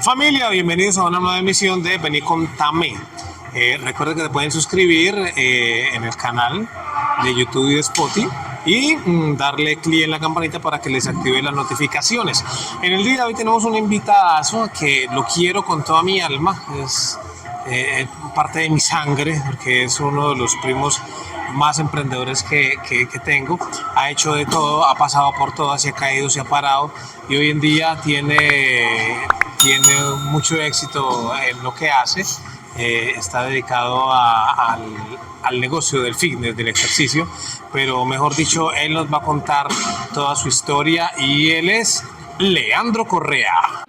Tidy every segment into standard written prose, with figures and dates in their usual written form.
Familia, bienvenidos a una nueva emisión de Vení Contame. Recuerden que se pueden suscribir en el canal de YouTube y de Spotify y darle clic en la campanita para que les active las notificaciones. En el día de hoy tenemos un invitadazo que lo quiero con toda mi alma, es parte de mi sangre porque es uno de los primos más emprendedores que tengo. Ha hecho de todo, ha pasado por todo, se ha caído, se ha parado y hoy en día tiene mucho éxito en lo que hace. Está dedicado al negocio del fitness, del ejercicio, pero mejor dicho, él nos va a contar toda su historia y él es Leandro Correa.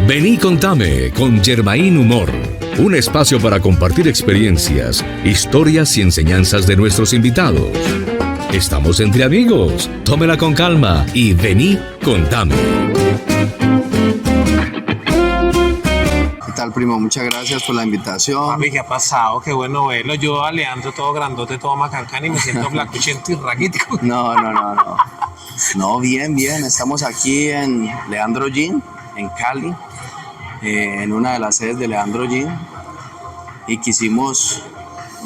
Vení Contame con Germain Humor, un espacio para compartir experiencias, historias y enseñanzas de nuestros invitados. Estamos entre amigos, tómela con calma y vení Contame. ¿Qué tal, primo? Muchas gracias por la invitación. Papi, ¿qué ha pasado? Qué bueno verlo. Yo a Leandro todo grandote, todo macancán y me siento flacuchento y raquítico. No. No, bien. Estamos aquí en Leandro Gym, en Cali, en una de las sedes de Leandro Gym, y quisimos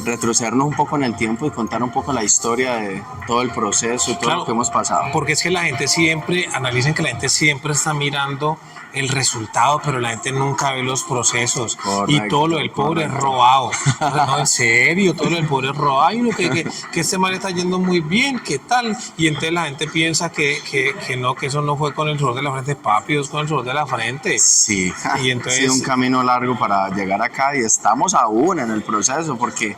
retrocedernos un poco en el tiempo y contar un poco la historia de todo el proceso y todo lo que hemos pasado. Porque es que la gente siempre, analicen que la gente siempre está mirando el resultado, pero la gente nunca ve los procesos. Correcto, y todo lo del pobre es robado. No, en serio, todo lo del pobre es robado. Y uno que este mal está yendo muy bien, ¿qué tal? Y entonces la gente piensa que no, que eso no fue con el sudor de la frente, papi, es con el sudor de la frente. Sí, y entonces, ha sido un camino largo para llegar acá y estamos aún en el proceso porque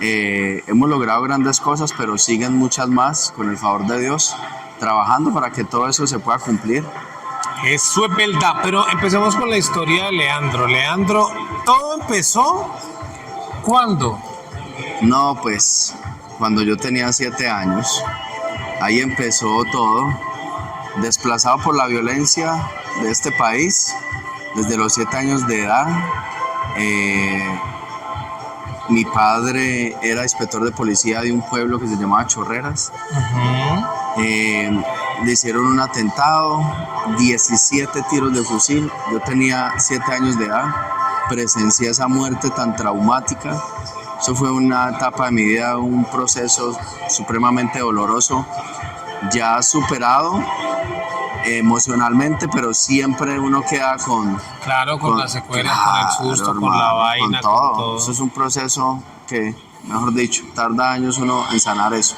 hemos logrado grandes cosas, pero siguen muchas más, con el favor de Dios, trabajando para que todo eso se pueda cumplir. Eso es verdad, pero empecemos con la historia de Leandro. Leandro, ¿todo empezó cuándo? No, pues cuando yo tenía 7 años, ahí empezó todo. Desplazado por la violencia de este país, desde los 7 años de edad. Mi padre era inspector de policía de un pueblo que se llamaba Chorreras. Le hicieron un atentado, 17 tiros de fusil. Yo tenía 7 años de edad, presencié esa muerte tan traumática. Eso fue una etapa de mi vida, un proceso supremamente doloroso, ya superado emocionalmente, pero siempre uno queda con... Claro, con las secuelas, con el susto, hermano, con la vaina, con todo. Eso es un proceso que, mejor dicho, tarda años uno en sanar eso.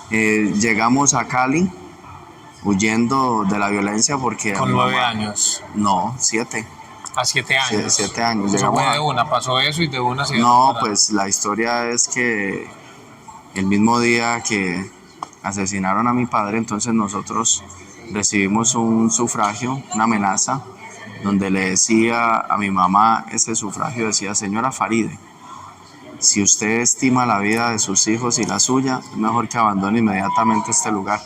Llegamos a Cali huyendo de la violencia porque... ¿Con 9 años? No, 7. ¿A 7 años? 7 años. Eso fue de una, pasó eso y de una... No, pues la historia es que el mismo día que asesinaron a mi padre, entonces nosotros recibimos un sufragio, una amenaza, donde le decía a mi mamá, ese sufragio decía: señora Faride, si usted estima la vida de sus hijos y la suya, es mejor que abandone inmediatamente este lugar.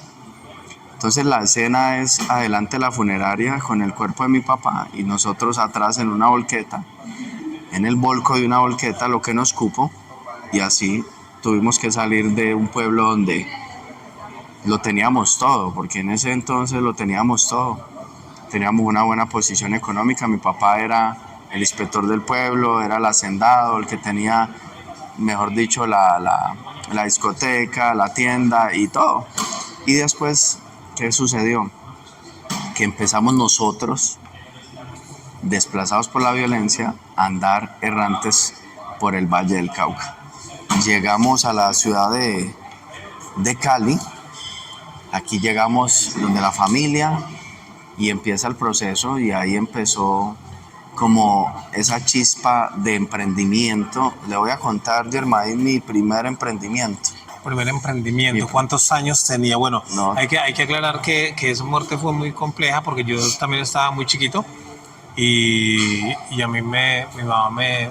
Entonces la escena es adelante de la funeraria con el cuerpo de mi papá y nosotros atrás en una volqueta, en el volco de una volqueta, lo que nos cupo, y así tuvimos que salir de un pueblo donde lo teníamos todo, porque en ese entonces lo teníamos todo. Teníamos una buena posición económica, mi papá era el inspector del pueblo, era el hacendado, el que tenía, mejor dicho, la discoteca, la tienda y todo. Y después, ¿qué sucedió? Que empezamos nosotros, desplazados por la violencia, a andar errantes por el Valle del Cauca. Llegamos a la ciudad de Cali. Aquí llegamos donde la familia y empieza el proceso, y ahí empezó como esa chispa de emprendimiento. Le voy a contar, Germain, mi primer emprendimiento. ¿Cuántos años tenía? Bueno, no. hay que aclarar que esa muerte fue muy compleja porque yo también estaba muy chiquito y a mí mi mamá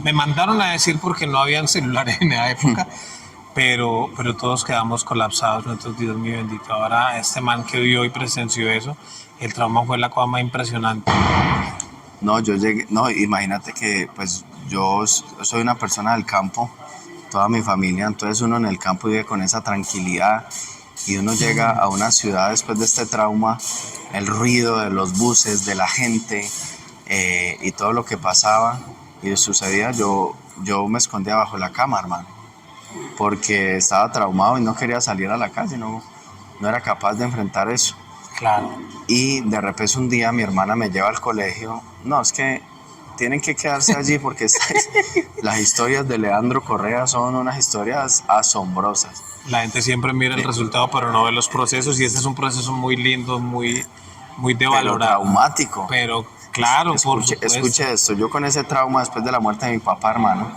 me mandaron a decir, porque no habían celulares en esa época. Pero todos quedamos colapsados. Nosotros, Dios mío bendito, ahora este man que vio y presenció eso, el trauma fue la cosa más impresionante. No, imagínate que pues yo soy una persona del campo, toda mi familia, entonces uno en el campo vive con esa tranquilidad y uno llega a una ciudad después de este trauma, el ruido de los buses, de la gente y todo lo que pasaba y sucedía, yo me escondía bajo la cama, hermano, porque estaba traumado y no quería salir a la calle, no era capaz de enfrentar eso. Claro. Y de repente un día mi hermana me lleva al colegio. No, es que tienen que quedarse allí porque las historias de Leandro Correa son unas historias asombrosas. La gente siempre mira el resultado, pero no ve los procesos, y este es un proceso muy lindo, muy de Pero valorado. traumático. Pero claro, por supuesto. Escuche esto, yo con ese trauma después de la muerte de mi papá, hermano,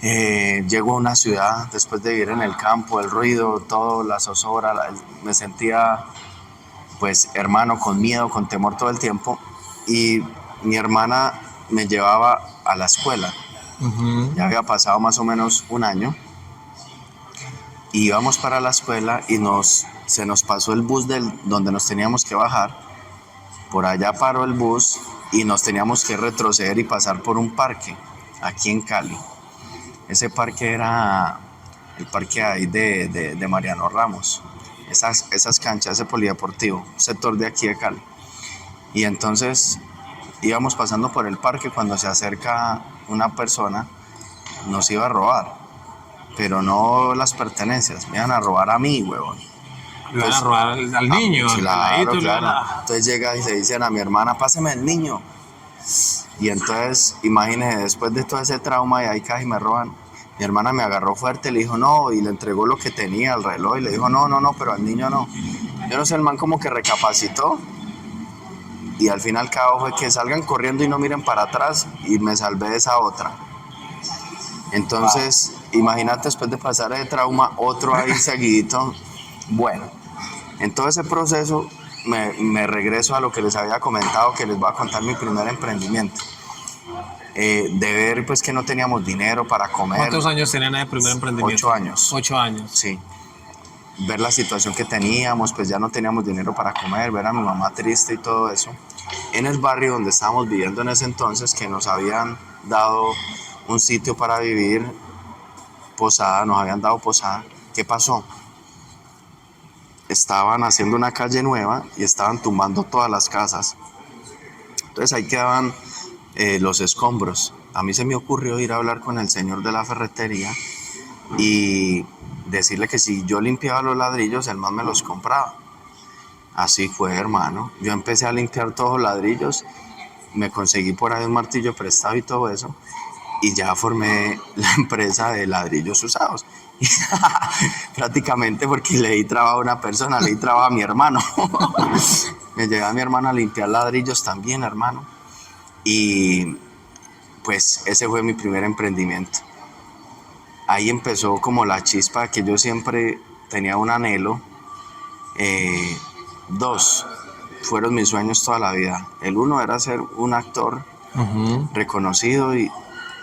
llego a una ciudad después de vivir en el campo, el ruido, todo, la zozobra, me sentía, pues, hermano, con miedo, con temor todo el tiempo, y mi hermana me llevaba a la escuela. Ujú. Ya había pasado más o menos un año, y íbamos para la escuela y se nos pasó el bus donde nos teníamos que bajar. Por allá paró el bus y nos teníamos que retroceder y pasar por un parque aquí en Cali. Ese parque era el parque ahí de Mariano Ramos, esas canchas, ese polideportivo, un sector de aquí de Cali. Y entonces íbamos pasando por el parque cuando se acerca una persona, nos iba a robar, pero no las pertenencias, me iban a robar a mí, huevón. Le van a robar al niño, al Claro, peladito, le van claro. a- Entonces llega y se dicen a mi hermana, páseme el niño. Y entonces, imagínese, después de todo ese trauma y ahí casi me roban, mi hermana me agarró fuerte, le dijo no, y le entregó lo que tenía, el reloj, y le dijo no, pero al niño no. Yo no sé, el man como que recapacitó, y al fin y al cabo fue que salgan corriendo y no miren para atrás, y me salvé de esa otra. Entonces, imagínate, después de pasar ese trauma, otro ahí seguidito. Bueno, en todo ese proceso me regreso a lo que les había comentado, que les voy a contar mi primer emprendimiento. De ver pues que no teníamos dinero para comer. ¿Cuántos años tenían en el primer emprendimiento? 8 años. 8 años. Sí. Ver la situación que teníamos, pues ya no teníamos dinero para comer, ver a mi mamá triste y todo eso. En el barrio donde estábamos viviendo en ese entonces, que nos habían dado un sitio para vivir, posada, nos habían dado posada. ¿Qué pasó? Estaban haciendo una calle nueva y estaban tumbando todas las casas. Entonces ahí quedaban los escombros. A mí se me ocurrió ir a hablar con el señor de la ferretería y decirle que si yo limpiaba los ladrillos, el man me los compraba. Así fue, hermano. Yo empecé a limpiar todos los ladrillos, me conseguí por ahí un martillo prestado y todo eso, y ya formé la empresa de ladrillos usados. Prácticamente porque le di trabajo a una persona, le di trabajo a mi hermano. Me llevé a mi hermano a limpiar ladrillos también, hermano. Y pues ese fue mi primer emprendimiento. Ahí empezó como la chispa que yo siempre tenía un anhelo. Dos fueron mis sueños toda la vida. El uno era ser un actor reconocido y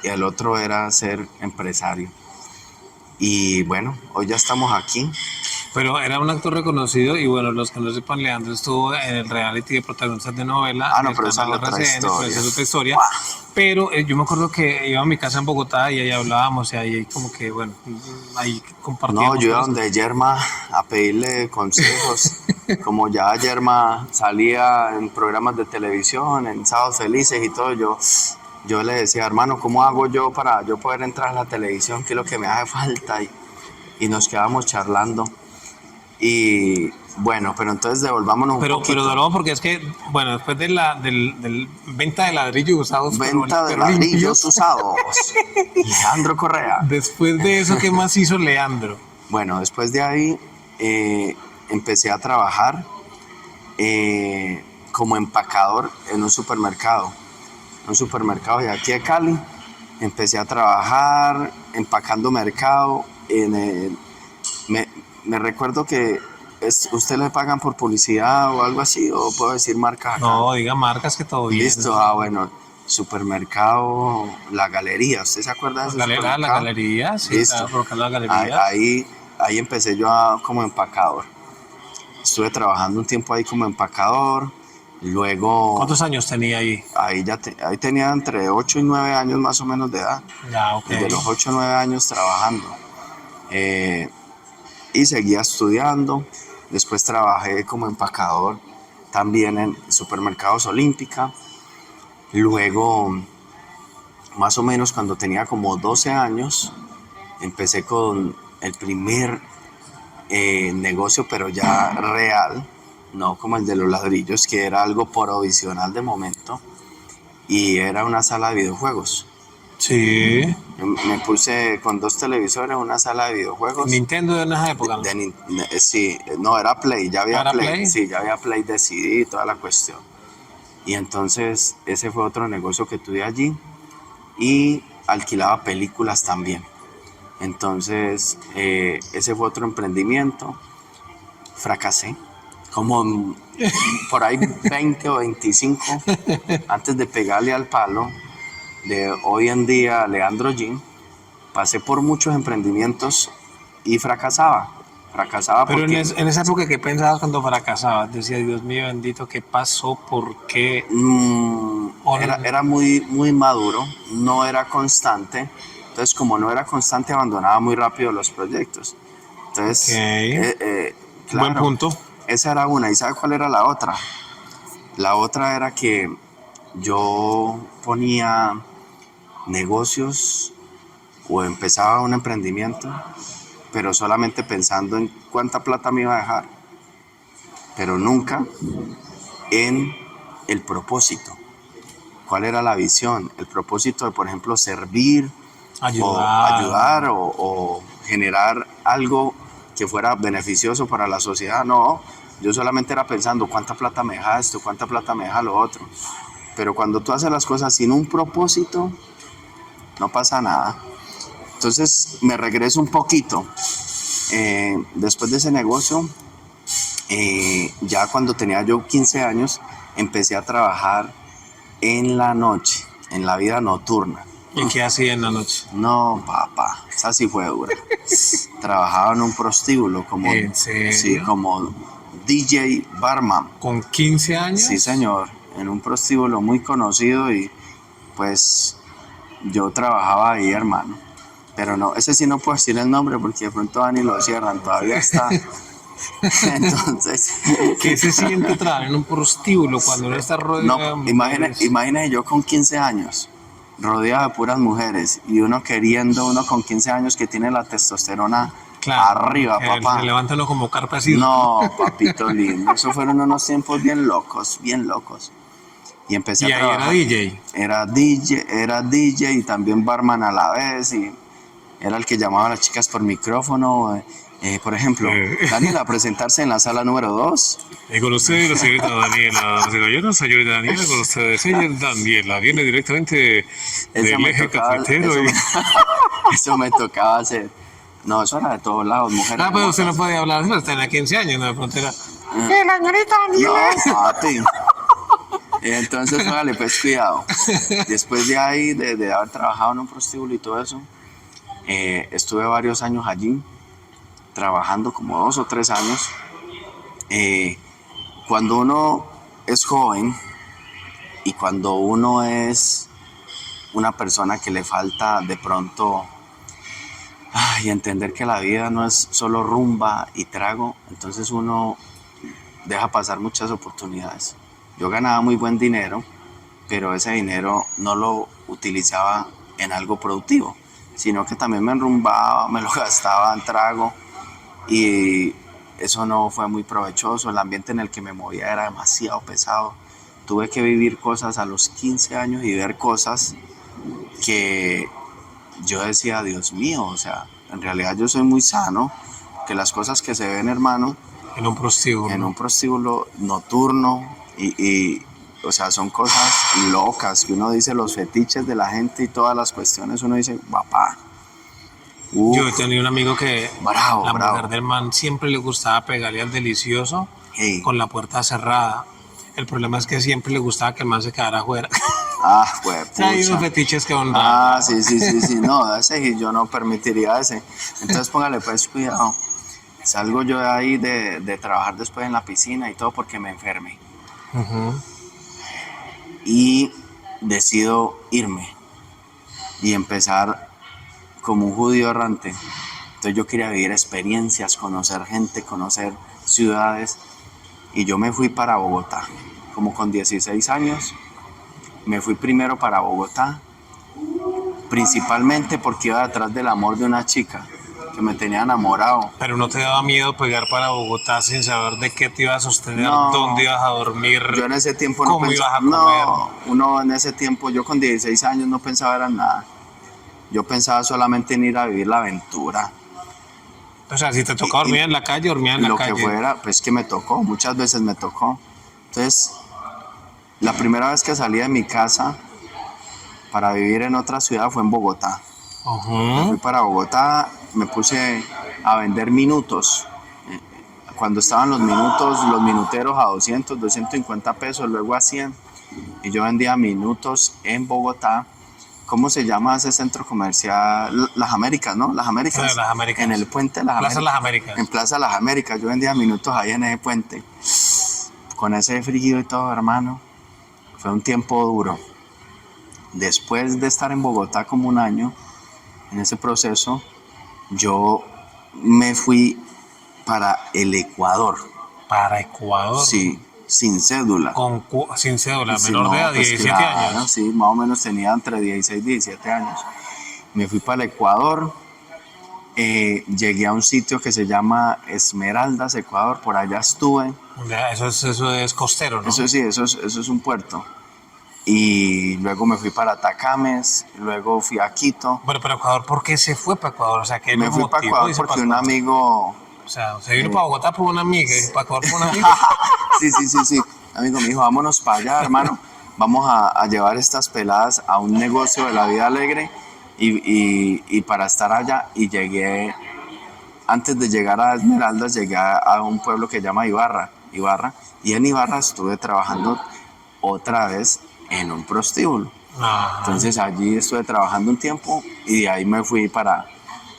el otro era ser empresario. Y bueno, hoy ya estamos aquí. Pero era un actor reconocido, y bueno, los que no sepan, Leandro estuvo en el reality de protagonistas de novela. Ah, no, en el pero esa es canal otra RCN, historia. pero esa es otra historia. Pero yo me acuerdo que iba a mi casa en Bogotá y ahí hablábamos, y ahí como que, bueno, ahí compartíamos. No, yo iba cosas. donde Yerma a pedirle consejos. Como ya Yerma salía en programas de televisión, en Sábados Felices y todo, yo le decía, hermano, ¿cómo hago yo para yo poder entrar a la televisión? ¿Qué es lo que me hace falta? Y nos quedábamos charlando. Y bueno, pero entonces devolvámonos un Pero poquito. no, porque es que, bueno, después de del venta de ladrillos usados, Venta de pero ladrillos limpios, usados. Leandro Correa. después de eso, ¿qué más hizo Leandro? Bueno, después de ahí empecé a trabajar como empacador en un supermercado. Un supermercado de aquí de Cali. Empecé a trabajar empacando mercado. Me recuerdo que ¿usted le pagan por publicidad o algo así? ¿O puedo decir marcas acá? No, diga marcas, que todo bien. Listo, bueno, supermercado La Galería. ¿Usted se acuerda de ese La supermercado? galería, sí, Listo. estaba por la galería. Ahí empecé yo como empacador. Estuve trabajando un tiempo ahí como empacador. Luego, ¿Cuántos años tenía ahí? ahí tenía entre 8 y 9 años más o menos de edad. Ya, ok. Desde los 8 o 9 años trabajando. y seguía estudiando. Después trabajé como empacador también en Supermercados Olímpica. Luego, más o menos cuando tenía como 12 años, empecé con el primer negocio, pero ya real, no como el de los ladrillos, que era algo provisional de momento, y era una sala de videojuegos. Sí. Me puse con 2 televisores, una sala de videojuegos. Nintendo en esa época, ¿no? Sí, no, era Play, ya había ¿Era Play? Play? Sí, ya había Play de CD y toda la cuestión. Y entonces ese fue otro negocio que tuve allí, y alquilaba películas también. Entonces ese fue otro emprendimiento. Fracasé como por ahí 20 o 25 antes de pegarle al palo de hoy en día Leandro Gin. Pasé por muchos emprendimientos y fracasaba Pero porque en esa época, ¿qué pensabas cuando fracasabas? Decía, Dios mío bendito, ¿qué pasó? ¿Por qué? era muy, muy maduro, no era constante. Entonces, como no era constante, abandonaba muy rápido los proyectos. Entonces, claro, Buen punto. esa era una. ¿Y sabe cuál era la otra? La otra era que yo ponía negocios o empezaba un emprendimiento, pero solamente pensando en cuánta plata me iba a dejar, pero nunca en el propósito. ¿Cuál era la visión? El propósito de, por ejemplo, servir, ayudar o generar algo que fuera beneficioso para la sociedad. No, yo solamente era pensando cuánta plata me deja esto, cuánta plata me deja lo otro. Pero cuando tú haces las cosas sin un propósito, no pasa nada. Entonces me regreso un poquito. Después de ese negocio, ya cuando tenía yo 15 años, empecé a trabajar en la noche, en la vida nocturna. ¿Y qué hacía en la noche? No, papá, esa sí fue dura. Trabajaba en un prostíbulo como, ¿En serio? sí, como DJ barman. ¿Con 15 años? Sí, señor, en un prostíbulo muy conocido, y pues yo trabajaba ahí, hermano. Pero no, ese sí no puedo decir el nombre porque de pronto van y lo cierran, todavía está. Entonces, ¿Qué se siente trabajar en un prostíbulo cuando uno está rodeado de mujeres? imagínese yo con 15 años, rodeado de puras mujeres, y uno con 15 años que tiene la testosterona arriba, papá. Se levanta uno como carpa así. No, papito lindo, esos fueron unos tiempos bien locos, bien locos. Y empecé a trabajar. ¿Y ahí era DJ? Era DJ y también barman a la vez, y era el que llamaba a las chicas por micrófono. Por ejemplo, Daniela, presentarse en la sala número 2. Y con ustedes, la señorita Daniela Segoyona, señorita Daniela, con ustedes, ella Daniela, viene directamente del eje cafetero. Eso me tocaba hacer. No, eso era de todos lados, mujeres. Pero usted no podía hablar, pero tenía 15 años, ¿no? De pronto era... la señorita Daniela. No, papi. Entonces, vale, pues cuidado. Después de ahí, de haber trabajado en un prostíbulo y todo eso, estuve varios años allí, trabajando como 2 o 3 años. Cuando uno es joven y cuando uno es una persona que le falta de pronto entender que la vida no es solo rumba y trago, entonces uno deja pasar muchas oportunidades. Yo ganaba muy buen dinero, pero ese dinero no lo utilizaba en algo productivo, sino que también me enrumbaba, me lo gastaba en trago, y eso no fue muy provechoso. El ambiente en el que me movía era demasiado pesado. Tuve que vivir cosas a los 15 años y ver cosas que yo decía, Dios mío, o sea, en realidad yo soy muy sano, que las cosas que se ven, hermano, en un prostíbulo nocturno, y o sea, son cosas locas que uno dice, los fetiches de la gente y todas las cuestiones, uno dice, papá. Yo tenía un amigo que bravo. Mujer del man siempre le gustaba pegarle al delicioso con la puerta cerrada. El problema es que siempre le gustaba que el man se quedara afuera. Pues. Hay unos fetiches que van sí. No, ese yo no permitiría ese. Entonces póngale pues cuidado. Salgo yo de ahí de trabajar después en la piscina y todo porque me enfermé. Y decido irme y empezar como un judío errante. Entonces yo quería vivir experiencias, conocer gente, conocer ciudades. Y yo me fui para Bogotá, como con 16 años. Me fui primero para Bogotá, principalmente porque iba detrás del amor de una chica que me tenía enamorado. Pero ¿no te daba miedo pegar para Bogotá sin saber de qué te ibas a sostener, No, dónde ibas a dormir, Yo en ese tiempo no cómo ibas a pensaba, comer? no, uno en ese tiempo, yo con 16 años no pensaba en nada. Yo pensaba solamente en ir a vivir la aventura. O sea, si te tocaba dormir en la calle, dormía en la Lo calle. que fuera, pues que me tocó, muchas veces me tocó. Entonces, la primera vez que salí de mi casa para vivir en otra ciudad fue en Bogotá. Ujú. Fui para Bogotá, me puse a vender minutos. Cuando estaban los minutos, los minuteros a 200, 250 pesos, luego a 100. Y yo vendía minutos en Bogotá. ¿Cómo se llama ese centro comercial? Las Américas, ¿no? Las Américas. Sí, Las Américas. En el puente de Las Plaza Américas. Las Américas. En Plaza Las Américas. Yo vendía minutos ahí en ese puente. Con ese frío y todo, hermano. Fue un tiempo duro. Después de estar en Bogotá como un año, en ese proceso, yo me fui para el Ecuador. Para Ecuador. Sí, sin cédula. Sin cédula, Sí, menor de edad, pues 17 claro, años. Sí, más o menos tenía entre 16 y 17 años. Me fui para el Ecuador, llegué a un sitio que se llama Esmeraldas, Ecuador, por allá estuve. Ya, eso es costero, ¿no? Eso sí, eso es un puerto. Y luego me fui para Atacames, luego fui a Quito. Bueno, pero Ecuador, ¿por qué se fue para Ecuador? O sea, ¿qué Me lo fui para motivó Ecuador irse porque para un Ecuador? amigo... O sea, se vino para Bogotá por una amiga y para Ecuador por una amiga. Sí. Amigo me dijo, vámonos para allá, hermano. Vamos a llevar estas peladas a un negocio de la vida alegre y para estar allá. Y llegué, antes de llegar a Esmeraldas, llegué a un pueblo que se llama Ibarra. Y en Ibarra estuve trabajando otra vez en un prostíbulo. Ajá. Entonces allí estuve trabajando un tiempo y de ahí me fui para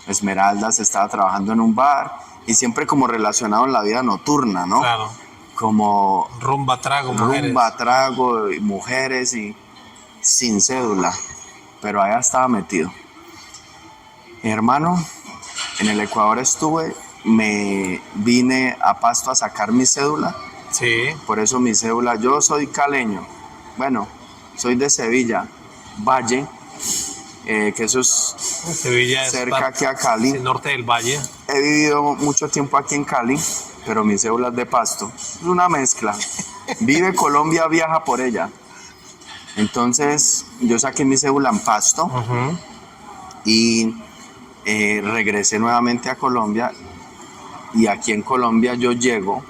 Esmeraldas, estaba trabajando en un bar y siempre como relacionado en la vida nocturna, ¿no? Claro. Como Rumba, trago, mujeres. rumba, trago, y mujeres y sin cédula, pero allá estaba metido. Mi hermano, en el Ecuador estuve, me vine a Pasto a sacar mi cédula, Sí. por eso mi cédula, yo soy caleño, bueno, soy de Sevilla, Valle, que eso es Sevilla es cerca aquí a Cali. el norte del valle. He vivido mucho tiempo aquí en Cali, pero mi cédula es de Pasto. Es una mezcla. Vive Colombia, viaja por ella. Entonces, yo saqué mi cédula en Pasto Ujú. y regresé nuevamente a Colombia. Y aquí en Colombia yo llego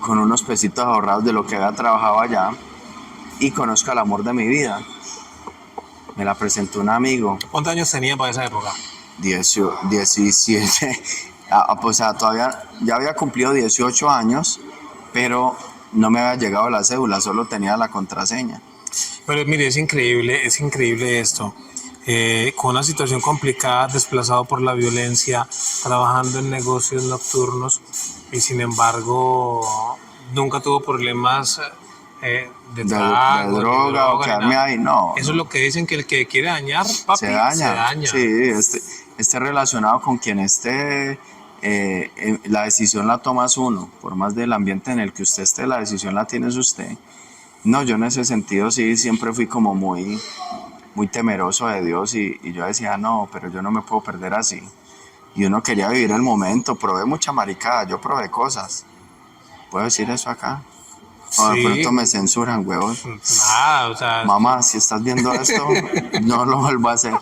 con unos pesitos ahorrados de lo que había trabajado allá y conozco al amor de mi vida. Me la presentó un amigo. ¿Cuántos años tenía para esa época? 17, pues todavía ya había cumplido 18 años, pero no me había llegado la cédula, solo tenía la contraseña. Pero mire, es increíble esto. Con una situación complicada, desplazado por la violencia, trabajando en negocios nocturnos y sin embargo nunca tuvo problemas de trago, de ni droga o ni quedarme nada. ahí, no. Eso es lo que dicen, que el que quiere dañar, papi, Se daña. se daña. Sí, esté relacionado con quien esté, la decisión la tomas uno, por más del ambiente en el que usted esté, la decisión la tienes usted. No, yo en ese sentido sí siempre fui como muy temeroso de Dios y yo decía, no, pero yo no me puedo perder así. Y uno quería vivir el momento, probé mucha maricada, yo probé cosas. ¿Puedo decir eso acá? O de Sí. pronto me censuran, huevos. Nada, o sea, Mamá, si estás viendo esto, no lo vuelvo a hacer.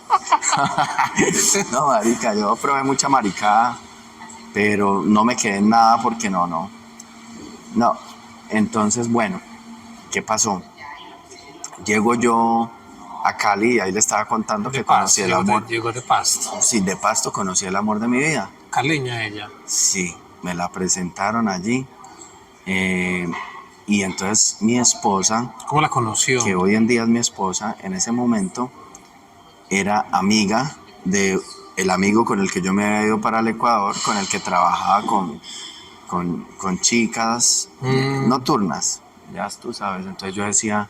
No, marica, yo probé mucha maricada, pero no me quedé en nada porque no. Entonces, bueno, ¿qué pasó? Llego yo a Cali y ahí le estaba contando que conocí el amor. Llegó de Pasto. Sí, de Pasto conocí el amor de mi vida. Caleña ella. Sí, me la presentaron allí. Y entonces mi esposa, ¿Cómo la conoció? que hoy en día es mi esposa, en ese momento era amiga de el amigo con el que yo me había ido para el Ecuador, con el que trabajaba con chicas nocturnas, ya tú sabes. Entonces yo decía,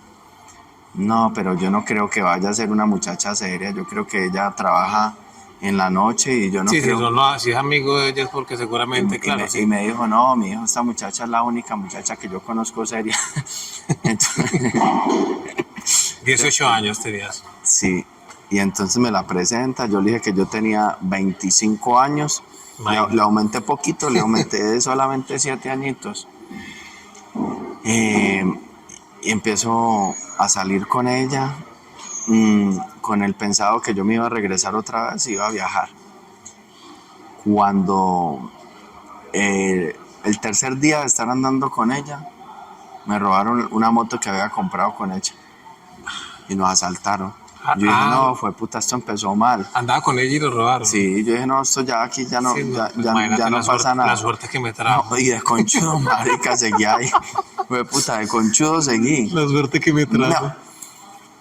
no, pero yo no creo que vaya a ser una muchacha seria, yo creo que ella trabaja en la noche y yo no Sí, creo. si es amigo de ella es porque seguramente, claro, Y me dijo, no, mi hijo, esta muchacha es la única muchacha que yo conozco seria. Entonces, 18 años tenías. sí, y entonces me la presenta, yo le dije que yo tenía 25 años, le aumenté poquito, le aumenté solamente 7 añitos. Y empiezo a salir con ella, con el pensado que yo me iba a regresar otra vez, iba a viajar. Cuando el tercer día de estar andando con ella, me robaron una moto que había comprado con ella y nos asaltaron. Yo dije, no, fue puta, esto empezó mal. Andaba con ella y lo robaron. Sí, yo dije, no, esto ya aquí ya no, Sí, ya no pasa nada. La suerte que me trajo. No, y de conchudo, marica, seguí ahí. Fue puta, de conchudo seguí. La suerte que me trajo. No.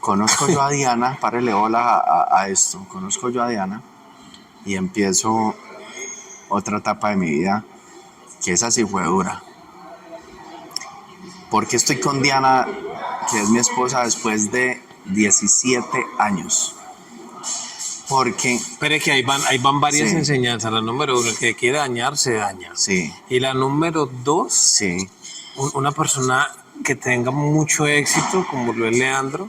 Conozco yo a Diana, párele bola a esto. Conozco yo a Diana y empiezo otra etapa de mi vida, que esa sí fue dura. Porque estoy con Diana, que es mi esposa, después de 17 años. Porque... Pero es que ahí van varias Sí. enseñanzas. La número 1, el que quiere dañar, se daña. Sí, Y la número 2, sí, una persona que tenga mucho éxito, como lo es Leandro,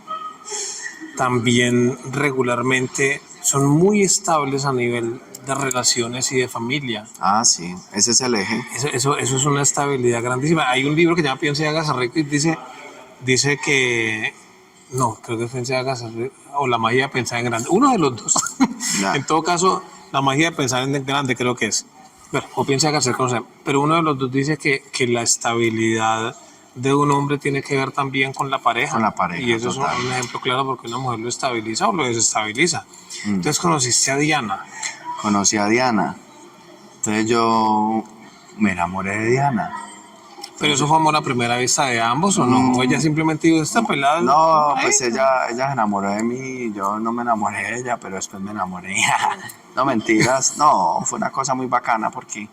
también regularmente son muy estables a nivel de relaciones y de familia. sí, ese es el eje. Eso es una estabilidad grandísima. Hay un libro que se llama Piensa y hágase rico y dice que... No, creo que es Piensa y hágase rico, o la magia de pensar en grande. Uno de los dos. Ya. En todo caso, la magia de pensar en grande creo que es. Bueno, o Piensa y hágase rico, no sé. Pero uno de los dos dice que la estabilidad de un hombre tiene que ver también con la pareja. Con la pareja, Y eso total. es un ejemplo claro porque una mujer lo estabiliza o lo desestabiliza. Entonces conociste a Diana. Conocí a Diana. Entonces yo me enamoré de Diana. ¿Pero eso fue amor a primera vista de ambos o no? ¿O ella simplemente dijo, esta pelada? No, Ay, pues ella se enamoró de mí, yo no me enamoré de ella, pero después me enamoré. No, mentiras, no, fue una cosa muy bacana porque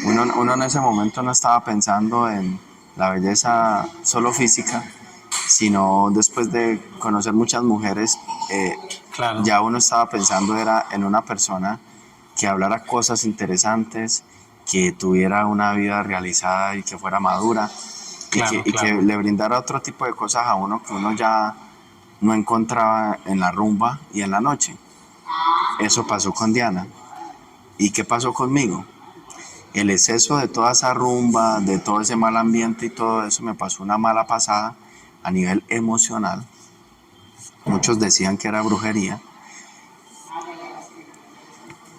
uno en ese momento no estaba pensando en la belleza solo física, sino después de conocer muchas mujeres, Claro. ya uno estaba pensando era en una persona que hablara cosas interesantes, que tuviera una vida realizada y que fuera madura, Claro, y que claro. le brindara otro tipo de cosas a uno que uno ya no encontraba en la rumba y en la noche. Eso pasó con Diana. ¿Y qué pasó conmigo? El exceso de toda esa rumba, de todo ese mal ambiente y todo eso, me pasó una mala pasada a nivel emocional. Muchos decían que era brujería.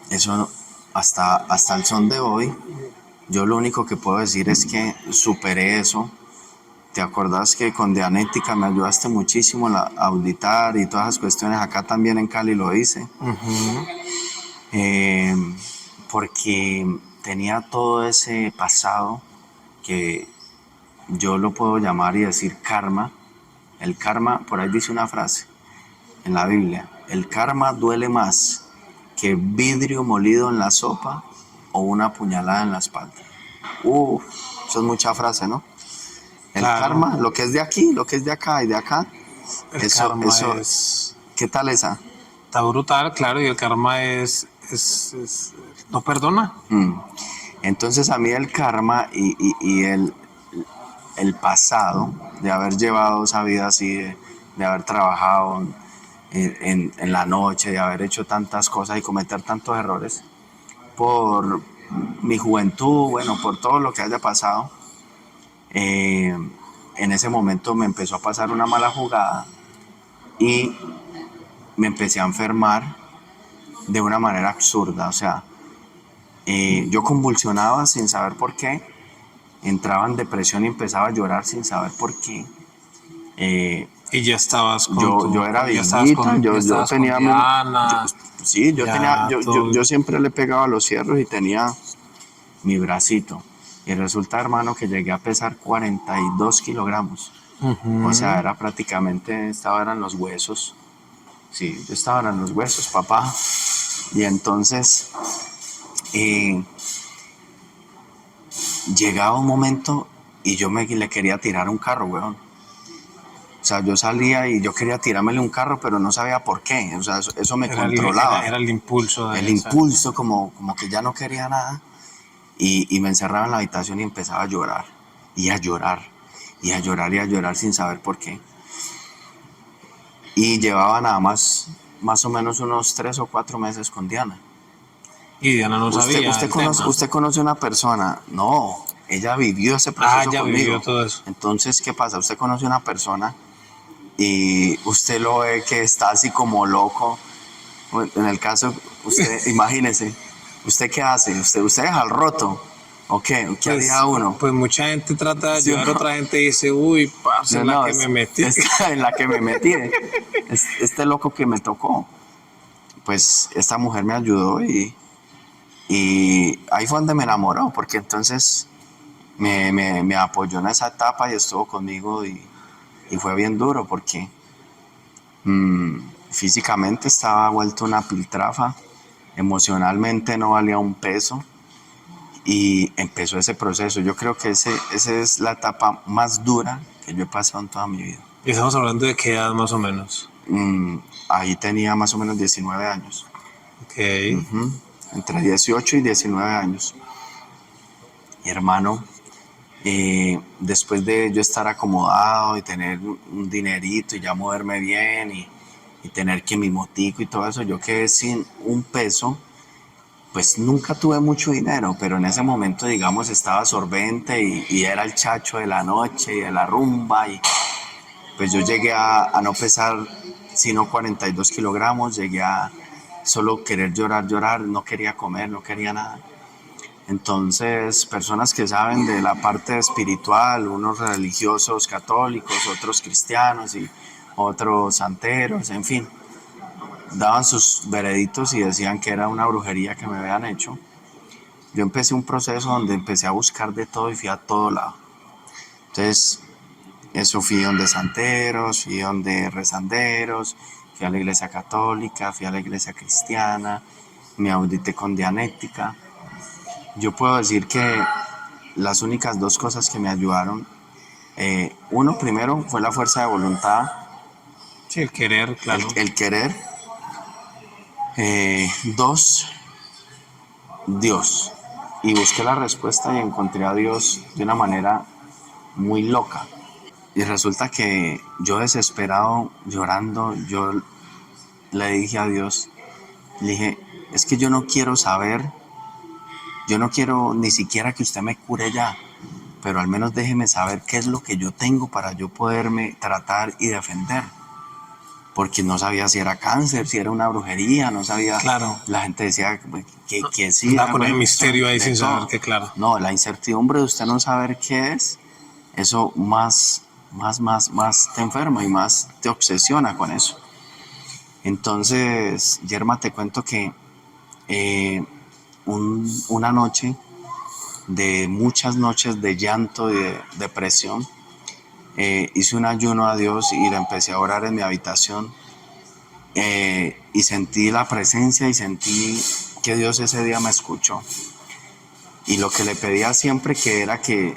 Eso hasta el son de hoy, yo lo único que puedo decir es que superé eso. ¿Te acordás que con Dianética me ayudaste muchísimo a auditar y todas esas cuestiones? Acá también en Cali lo hice. Porque tenía todo ese pasado que yo lo puedo llamar y decir karma. El karma, por ahí dice una frase en la Biblia, el karma duele más que vidrio molido en la sopa o una puñalada en la espalda. Eso es mucha frase, ¿no? El Claro. karma, lo que es de aquí, lo que es de acá y de acá. El karma es... ¿Qué tal esa? Está brutal, claro, y el karma no perdona. Entonces a mí el karma y el pasado de haber llevado esa vida así, de haber trabajado en la noche, de haber hecho tantas cosas y cometer tantos errores, por mi juventud, bueno, por todo lo que haya pasado, en ese momento me empezó a pasar una mala jugada y me empecé a enfermar de una manera absurda. O sea, yo convulsionaba sin saber por qué, entraba en depresión y empezaba a llorar sin saber por qué. Y ya estabas con Yo era ya estabas viejita, con- ya yo estabas con tenía... Diana. Yo siempre le pegaba a los fierros y tenía mi bracito. Y resulta, hermano, que llegué a pesar 42 kilogramos. O sea, era prácticamente, eran los huesos. Sí, yo estaba en los huesos, papá. Y entonces, llegaba un momento y yo le quería tirar un carro, weón. O sea, yo salía y yo quería tirármele un carro, pero no sabía por qué. O sea, eso me controlaba. Era el impulso. El impulso, como que ya no quería nada. Y me encerraba en la habitación y empezaba a llorar. Y a llorar. Y a llorar y a llorar sin saber por qué. Y llevaba nada más o menos unos 3 o 4 meses con Diana. Y Diana no sabía. ¿Usted conoce una persona? No, ella vivió ese proceso ya conmigo. Vivió todo eso. Entonces, ¿qué pasa? Usted conoce una persona y usted lo ve que está así como loco. En el caso, usted, imagínese, ¿usted qué hace? ¿Usted deja el roto? ¿O qué? ¿Qué haría uno? Pues mucha gente trata de ayudar, otra gente dice, uy, parce, en la que me metí. En la que me metí. Este loco que me tocó. Pues esta mujer me ayudó y ahí fue donde me enamoró, porque entonces me apoyó en esa etapa y estuvo conmigo y fue bien duro porque físicamente estaba vuelto una piltrafa, emocionalmente no valía un peso y empezó ese proceso. Yo creo que esa es la etapa más dura que yo he pasado en toda mi vida. ¿Y estamos hablando de qué edad más o menos? Ahí tenía más o menos 19 años. Ok. Entre 18 y 19 años. Mi hermano, después de yo estar acomodado y tener un dinerito y ya moverme bien y tener que mi motico y todo eso, yo quedé sin un peso. Pues nunca tuve mucho dinero, pero en ese momento, digamos, estaba solvente y era el chacho de la noche y de la rumba. Y pues yo llegué a no pesar sino 42 kilogramos, llegué a solo querer llorar, no quería comer, no quería nada. Entonces, personas que saben de la parte espiritual, unos religiosos católicos, otros cristianos y otros santeros, en fin, daban sus vereditos y decían que era una brujería que me habían hecho. Yo empecé un proceso donde empecé a buscar de todo y fui a todo lado. Entonces, eso fui donde santeros, fui donde rezanderos, fui a la iglesia católica, fui a la iglesia cristiana, me audité con Dianética. Yo puedo decir que las únicas 2 cosas que me ayudaron, uno, primero, fue la fuerza de voluntad. Sí, el querer, claro. El querer. 2, Dios. Y busqué la respuesta y encontré a Dios de una manera muy loca. Y resulta que yo desesperado, llorando, yo le dije a Dios, le dije, es que yo no quiero saber, yo no quiero ni siquiera que usted me cure ya, pero al menos déjeme saber qué es lo que yo tengo para yo poderme tratar y defender. Porque no sabía si era cáncer, si era una brujería, no sabía. Claro. La gente decía que sí. Da con el misterio ahí sin saber qué, claro. No, la incertidumbre de usted no saber qué es, eso más te enferma y más te obsesiona con eso. Entonces, Yerma, te cuento que una noche, de muchas noches de llanto y de depresión, hice un ayuno a Dios y le empecé a orar en mi habitación y sentí la presencia y sentí que Dios ese día me escuchó. Y lo que le pedía siempre que era que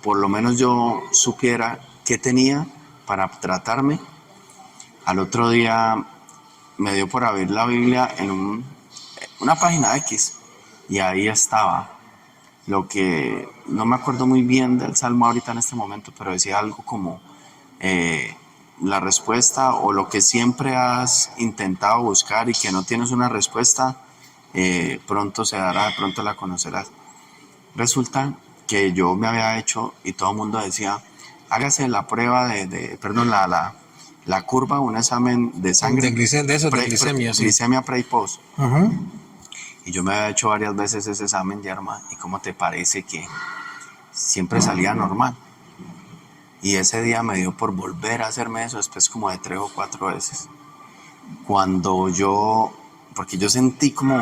por lo menos yo supiera qué tenía para tratarme. Al otro día me dio por abrir la Biblia en una página X y ahí estaba lo que no me acuerdo muy bien del salmo ahorita en este momento, pero decía algo como la respuesta o lo que siempre has intentado buscar y que no tienes una respuesta, pronto se dará, pronto la conocerás. Resulta que yo me había hecho y todo el mundo decía, hágase la prueba la curva, un examen de sangre. De glicemia, sí. Glicemia pre y post. Uh-huh. Y yo me había hecho varias veces ese examen, Yerma, y ¿cómo te parece que siempre salía normal? Y ese día me dio por volver a hacerme eso después como de 3 o 4 veces. Porque yo sentí como,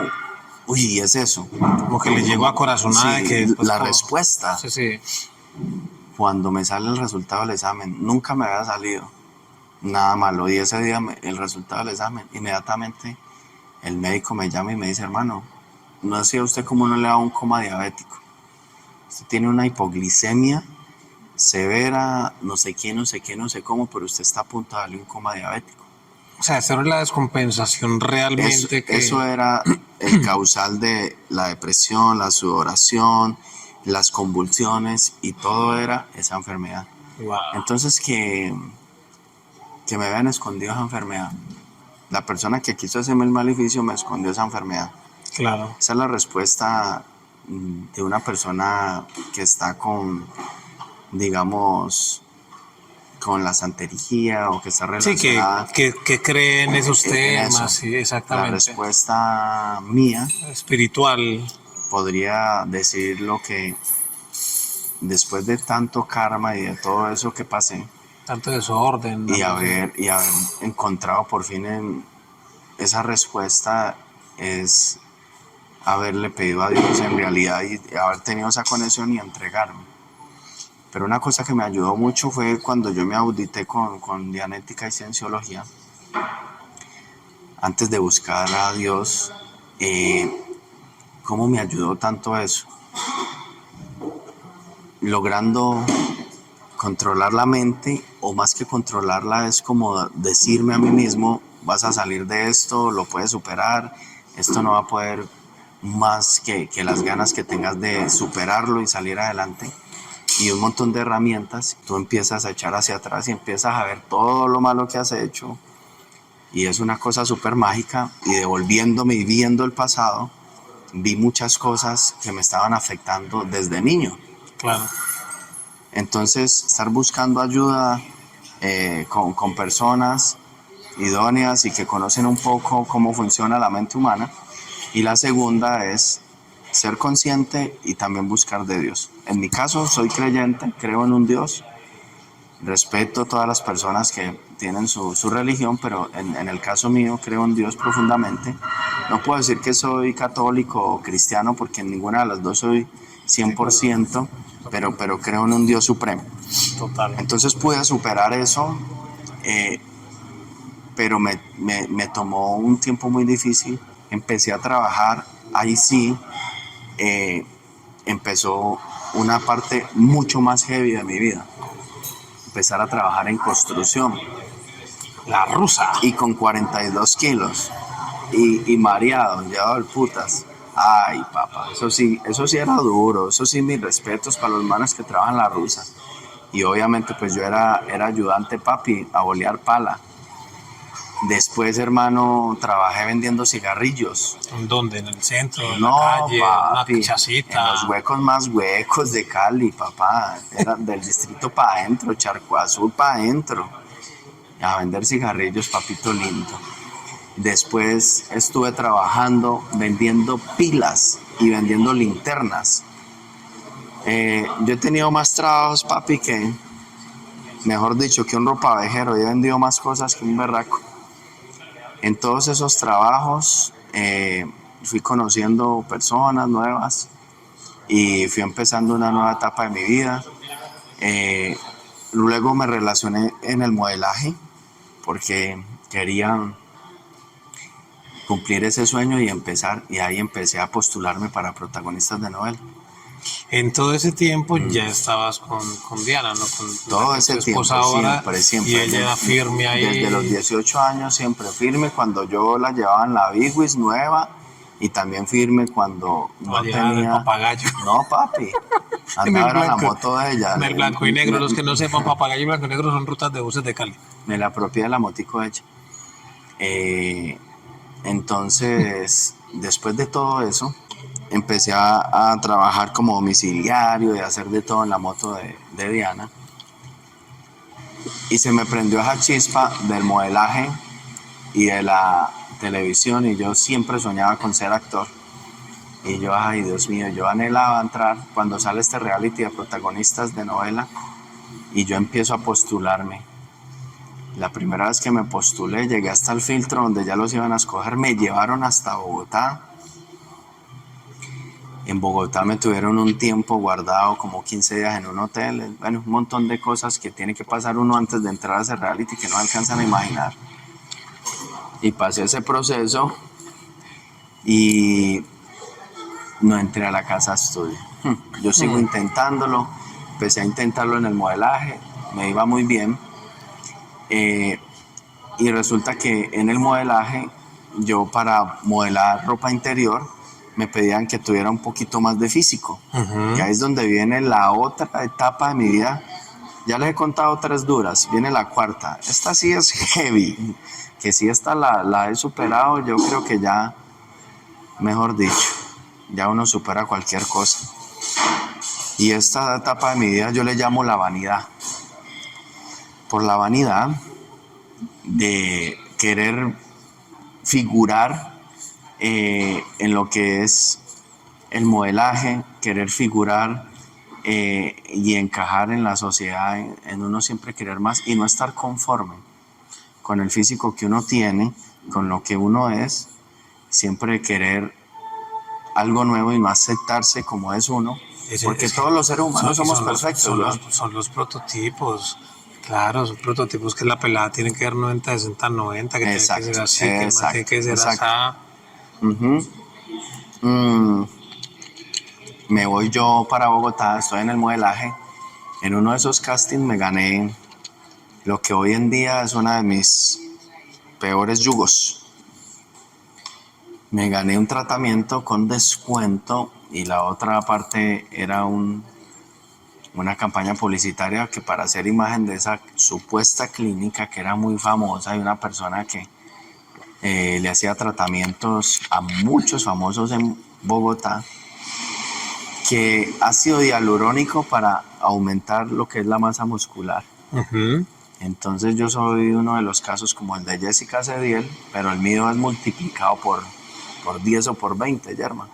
uy, es eso. Como que le llegó a corazonada. Sí, que la respuesta. Sí, sí. Cuando me sale el resultado del examen, nunca me había salido nada malo. Y ese día el resultado del examen, inmediatamente el médico me llama y me dice, hermano, no sé usted cómo no le da un coma diabético. Usted tiene una hipoglicemia severa, no sé qué, no sé qué, no sé cómo, pero usted está a punto de darle un coma diabético. O sea, esa era la descompensación realmente Eso era el causal de la depresión, la sudoración, las convulsiones, y todo era esa enfermedad. Wow. Entonces que me habían escondido esa enfermedad. La persona que quiso hacerme el maleficio me escondió esa enfermedad. Claro. Esa es la respuesta de una persona que está con, digamos, con la santería, o que está Sí, relacionada. que cree en esos en temas, eso. sí, La exactamente. respuesta mía Espiritual. podría decir lo que, después de tanto karma y de todo eso que pasé, Tanto desorden. y tanto- haber encontrado por fin esa respuesta, es haberle pedido a Dios en realidad, y haber tenido esa conexión y entregarme. Pero una cosa que me ayudó mucho fue cuando yo me audité con Dianética y Cienciología, antes de buscar a Dios. ¿Cómo me ayudó tanto eso? Logrando controlar la mente, o más que controlarla, es como decirme a mí mismo: vas a salir de esto, lo puedes superar, esto no va a poder más que las ganas que tengas de superarlo y salir adelante. Y un montón de herramientas, tú empiezas a echar hacia atrás y empiezas a ver todo lo malo que has hecho, y es una cosa súper mágica. Y devolviéndome y viendo el pasado, vi muchas cosas que me estaban afectando desde niño. Claro. Entonces, estar buscando ayuda con personas idóneas y que conocen un poco cómo funciona la mente humana. Y la segunda es ser consciente y también buscar de Dios. En mi caso, soy creyente, creo en un Dios, respeto a todas las personas que tienen su religión, pero en el caso mío creo en Dios profundamente. No puedo decir que soy católico o cristiano, porque en ninguna de las dos soy 100%, pero creo en un Dios supremo. Total. Entonces pude superar eso, pero me tomó un tiempo muy difícil. Empecé a trabajar, ahí sí empezó una parte mucho más heavy de mi vida. Empezar a trabajar en construcción. La rusa. Y con 42 kilos. Y mareado, llevado al putas. Ay, papá, eso sí era duro. Eso sí, mis respetos para los manes que trabajan la rusa. Y obviamente pues yo era ayudante, papi, a bolear pala. Después, hermano, trabajé vendiendo cigarrillos. ¿En dónde? ¿En el centro? ¿En No, la calle? papi, ¿Una chacita? en los huecos más huecos de Cali, papá. Era del distrito para adentro, Charco Azul para adentro. A vender cigarrillos, papito lindo. Después estuve trabajando vendiendo pilas y vendiendo linternas. Yo he tenido más trabajos, papi, que, mejor dicho, que un ropavejero. Yo he vendido más cosas que un berraco. En todos esos trabajos fui conociendo personas nuevas y fui empezando una nueva etapa de mi vida. Luego me relacioné en el modelaje porque quería cumplir ese sueño y ahí empecé a postularme para protagonistas de novela. En todo ese tiempo ya estabas con Diana, ¿no? Con Todo ese tu esposa tiempo, ahora, siempre. y ella era firme ahí. Desde los 18 años siempre firme, cuando yo la llevaba en la Bigwis nueva, y también firme cuando no tenía... El papagayo. No, papi. Andaba en la moto de ella. En el blanco y negro, los que no sepan, papagayo y blanco y negro son rutas de buses de Cali. Me la apropié de la motico de ella. Entonces, después de todo eso, empecé a trabajar como domiciliario y a hacer de todo en la moto de Diana. Y se me prendió esa chispa del modelaje y de la televisión, y yo siempre soñaba con ser actor. Y yo, ay, Dios mío, yo anhelaba entrar cuando sale este reality de protagonistas de novela, y yo empiezo a postularme. La primera vez que me postulé, llegué hasta el filtro donde ya los iban a escoger, me llevaron hasta Bogotá. En Bogotá me tuvieron un tiempo guardado, como 15 días en un hotel. Bueno, un montón de cosas que tiene que pasar uno antes de entrar a ese reality que no alcanzan a imaginar. Y pasé ese proceso y no entré a la casa estudio. Yo sigo intentándolo, empecé a intentarlo en el modelaje, me iba muy bien. Y resulta que en el modelaje, yo para modelar ropa interior, me pedían que tuviera un poquito más de físico. Y ahí es donde viene la otra etapa de mi vida. Ya les he contado 3 duras, viene la cuarta. Esta sí es heavy, que si esta la he superado, yo creo que ya, mejor dicho, ya uno supera cualquier cosa. Y esta etapa de mi vida yo le llamo la vanidad. Por la vanidad de querer figurar en lo que es el modelaje, querer figurar y encajar en la sociedad, en uno siempre querer más y no estar conforme con el físico que uno tiene, con lo que uno es, siempre querer algo nuevo y no aceptarse como es uno, porque todos los seres humanos somos perfectos. Son los prototipos. Claro, son prototipos que la pelada tiene que dar 90, 60, 90, que Exacto, tiene que ser así, que el man tiene que ser así. Me voy yo para Bogotá, estoy en el modelaje. En uno de esos castings me gané lo que hoy en día es una de mis peores yugos. Me gané un tratamiento con descuento y la otra parte era una campaña publicitaria que para hacer imagen de esa supuesta clínica que era muy famosa y una persona que le hacía tratamientos a muchos famosos en Bogotá, que ácido hialurónico para aumentar lo que es la masa muscular. Entonces yo soy uno de los casos como el de Jessica Cediel, pero el mío es multiplicado por 10 o por 20, Yerma.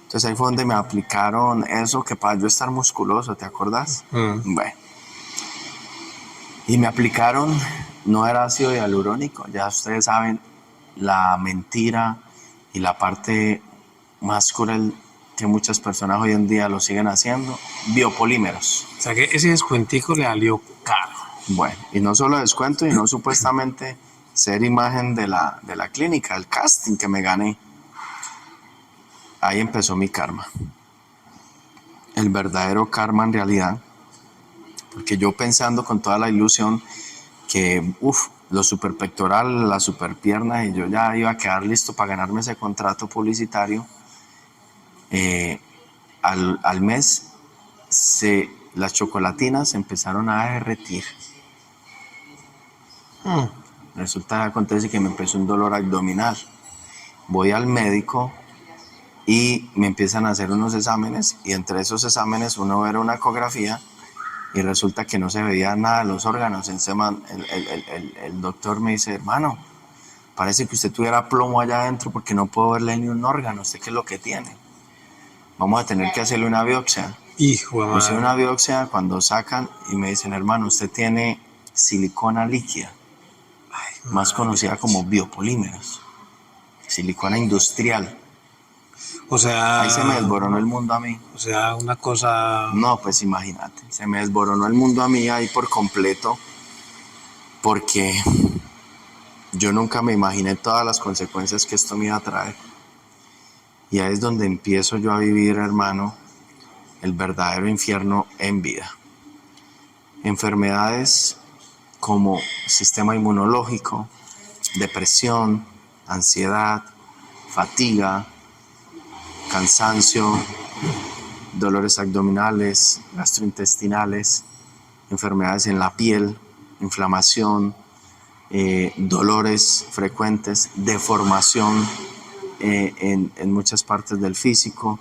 Entonces ahí fue donde me aplicaron eso, que para yo estar musculoso, ¿te acordás? Bueno. Y me aplicaron, no era ácido hialurónico, ya ustedes saben la mentira y la parte más cruel que muchas personas hoy en día lo siguen haciendo, biopolímeros. O sea que ese descuentico le salió caro. Bueno, y no solo descuento, y no supuestamente ser imagen de la clínica, el casting que me gané. Ahí empezó mi karma. El verdadero karma en realidad, porque yo pensando con toda la ilusión que, lo superpectoral, la superpierna, y yo ya iba a quedar listo para ganarme ese contrato publicitario, al mes las chocolatinas empezaron a derretir. Resulta que acontece que me empezó un dolor abdominal. Voy al médico y me empiezan a hacer unos exámenes, y entre esos exámenes uno era una ecografía y resulta que no se veía nada de los órganos. El doctor me dice: hermano, parece que usted tuviera plomo allá adentro porque no puedo verle ni un órgano. ¿Usted qué es lo que tiene? Vamos a tener que hacerle una biopsia. Hijo de madre. Hice una biopsia cuando sacan y me dicen: hermano, usted tiene silicona líquida, más conocida como biopolímeros, silicona industrial. O sea... Ahí se me desboronó el mundo a mí. O sea, una cosa... No, pues imagínate, se me desboronó el mundo a mí ahí por completo, porque yo nunca me imaginé todas las consecuencias que esto me iba a traer. Y ahí es donde empiezo yo a vivir, hermano, el verdadero infierno en vida. Enfermedades como sistema inmunológico, depresión, ansiedad, fatiga, cansancio, dolores abdominales, gastrointestinales, enfermedades en la piel, inflamación, dolores frecuentes, deformación en muchas partes del físico.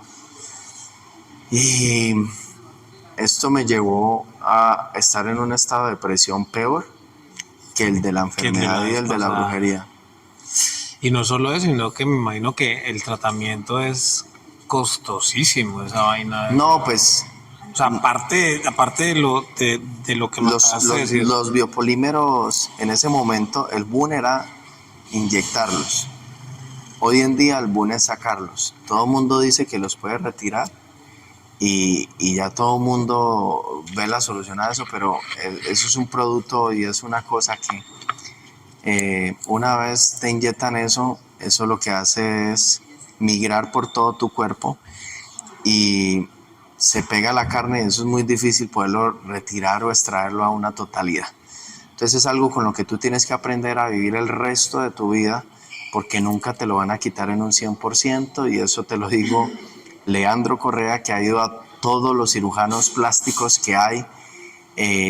Y esto me llevó a estar en un estado de depresión peor que el de la enfermedad y el de la brujería. Y no solo eso, sino que me imagino que el tratamiento es costosísimo, esa vaina. No, pues... O sea, aparte de lo que me acabas de decir. Los biopolímeros, en ese momento, el boom era inyectarlos. Hoy en día el boom es sacarlos. Todo el mundo dice que los puede retirar y ya todo el mundo ve la solución a eso, pero eso es un producto y es una cosa que una vez te inyectan eso lo que hace es migrar por todo tu cuerpo y se pega a la carne y eso es muy difícil poderlo retirar o extraerlo a una totalidad. Entonces es algo con lo que tú tienes que aprender a vivir el resto de tu vida, porque nunca te lo van a quitar en un 100%, y eso te lo digo Leandro Correa, que ha ido a todos los cirujanos plásticos que hay,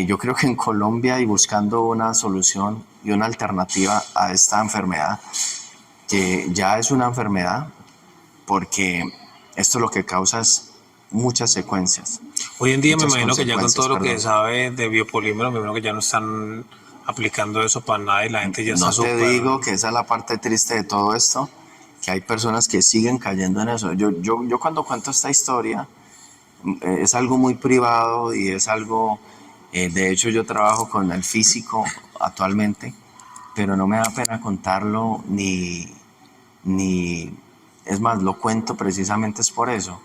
yo creo que en Colombia, y buscando una solución y una alternativa a esta enfermedad, que ya es una enfermedad, porque esto lo que causa es muchas secuencias. Hoy en día me Muchas imagino que ya con todo lo que consecuencias, sabe de biopolímero, me imagino que ya no están aplicando eso para nada y la gente ya está No te súper... digo que esa es la parte triste de todo esto, que hay personas que siguen cayendo en eso. Yo cuando cuento esta historia, es algo muy privado y es algo, de hecho yo trabajo con el físico actualmente, pero no me da pena contarlo ni es más, lo cuento precisamente es por eso,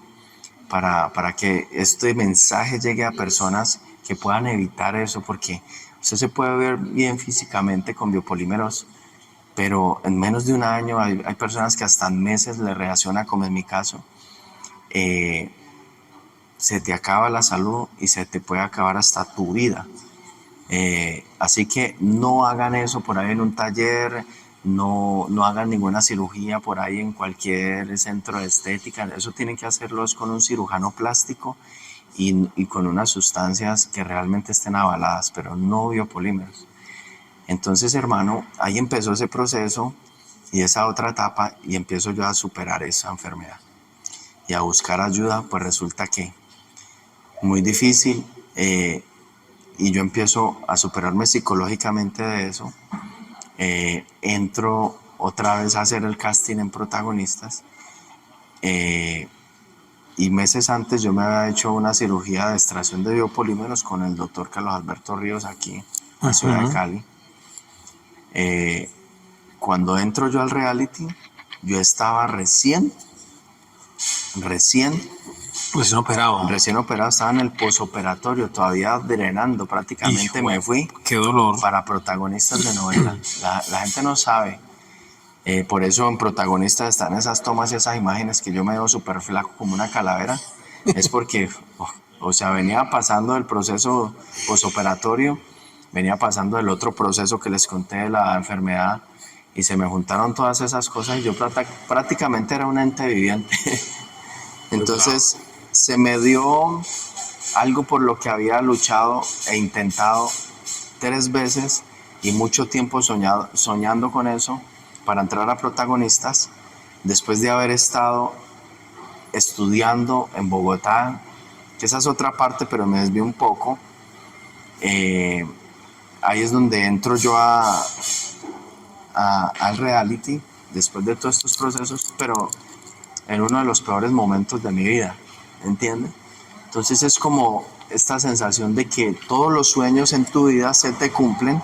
para que este mensaje llegue a personas que puedan evitar eso, porque usted se puede ver bien físicamente con biopolímeros, pero en menos de un año hay personas que hasta en meses le reacciona, como en mi caso. Se te acaba la salud y se te puede acabar hasta tu vida. Así que no hagan eso por ahí en un taller, no hagan ninguna cirugía por ahí en cualquier centro de estética. Eso tienen que hacerlo con un cirujano plástico y con unas sustancias que realmente estén avaladas, pero no biopolímeros. Entonces, hermano, ahí empezó ese proceso y esa otra etapa, y empiezo yo a superar esa enfermedad y a buscar ayuda. Pues resulta que muy difícil, y yo empiezo a superarme psicológicamente de eso. Entro otra vez a hacer el casting en Protagonistas, y meses antes yo me había hecho una cirugía de extracción de biopolímeros con el doctor Carlos Alberto Ríos aquí en la ciudad de Cali. Cuando entro yo al reality, yo estaba recién Recién operado. estaba en el posoperatorio, todavía drenando prácticamente. Hijo, me fui qué dolor. para Protagonistas de novela. La gente no sabe. Por eso en Protagonistas están esas tomas y esas imágenes que yo me veo súper flaco como una calavera. Es porque, o sea, venía pasando el proceso posoperatorio, venía pasando el otro proceso que les conté de la enfermedad, y se me juntaron todas esas cosas y yo prácticamente era un ente viviente. Entonces se me dio algo por lo que había luchado e intentado 3 veces y mucho tiempo soñando con eso, para entrar a Protagonistas, después de haber estado estudiando en Bogotá, que esa es otra parte, pero me desvío un poco. Ahí es donde entro yo al reality, después de todos estos procesos, pero en uno de los peores momentos de mi vida, ¿entiendes? Entonces es como esta sensación de que todos los sueños en tu vida se te cumplen,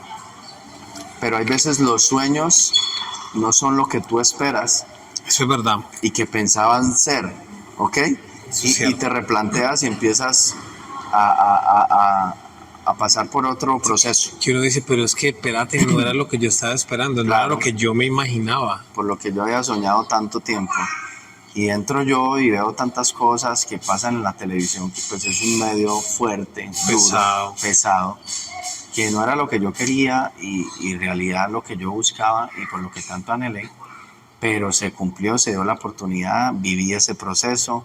pero hay veces los sueños no son lo que tú esperas. Eso es verdad. Y que pensaban ser, ¿ok? Y te replanteas y empiezas a pasar por otro proceso. Que uno dice, pero es que espérate, no era lo que yo estaba esperando, no Claro. era lo que yo me imaginaba. Por lo que yo había soñado tanto tiempo. Y entro yo y veo tantas cosas que pasan en la televisión, que pues es un medio fuerte, duro, pesado, que no era lo que yo quería y en realidad lo que yo buscaba y por lo que tanto anhelé, pero se cumplió, se dio la oportunidad, viví ese proceso,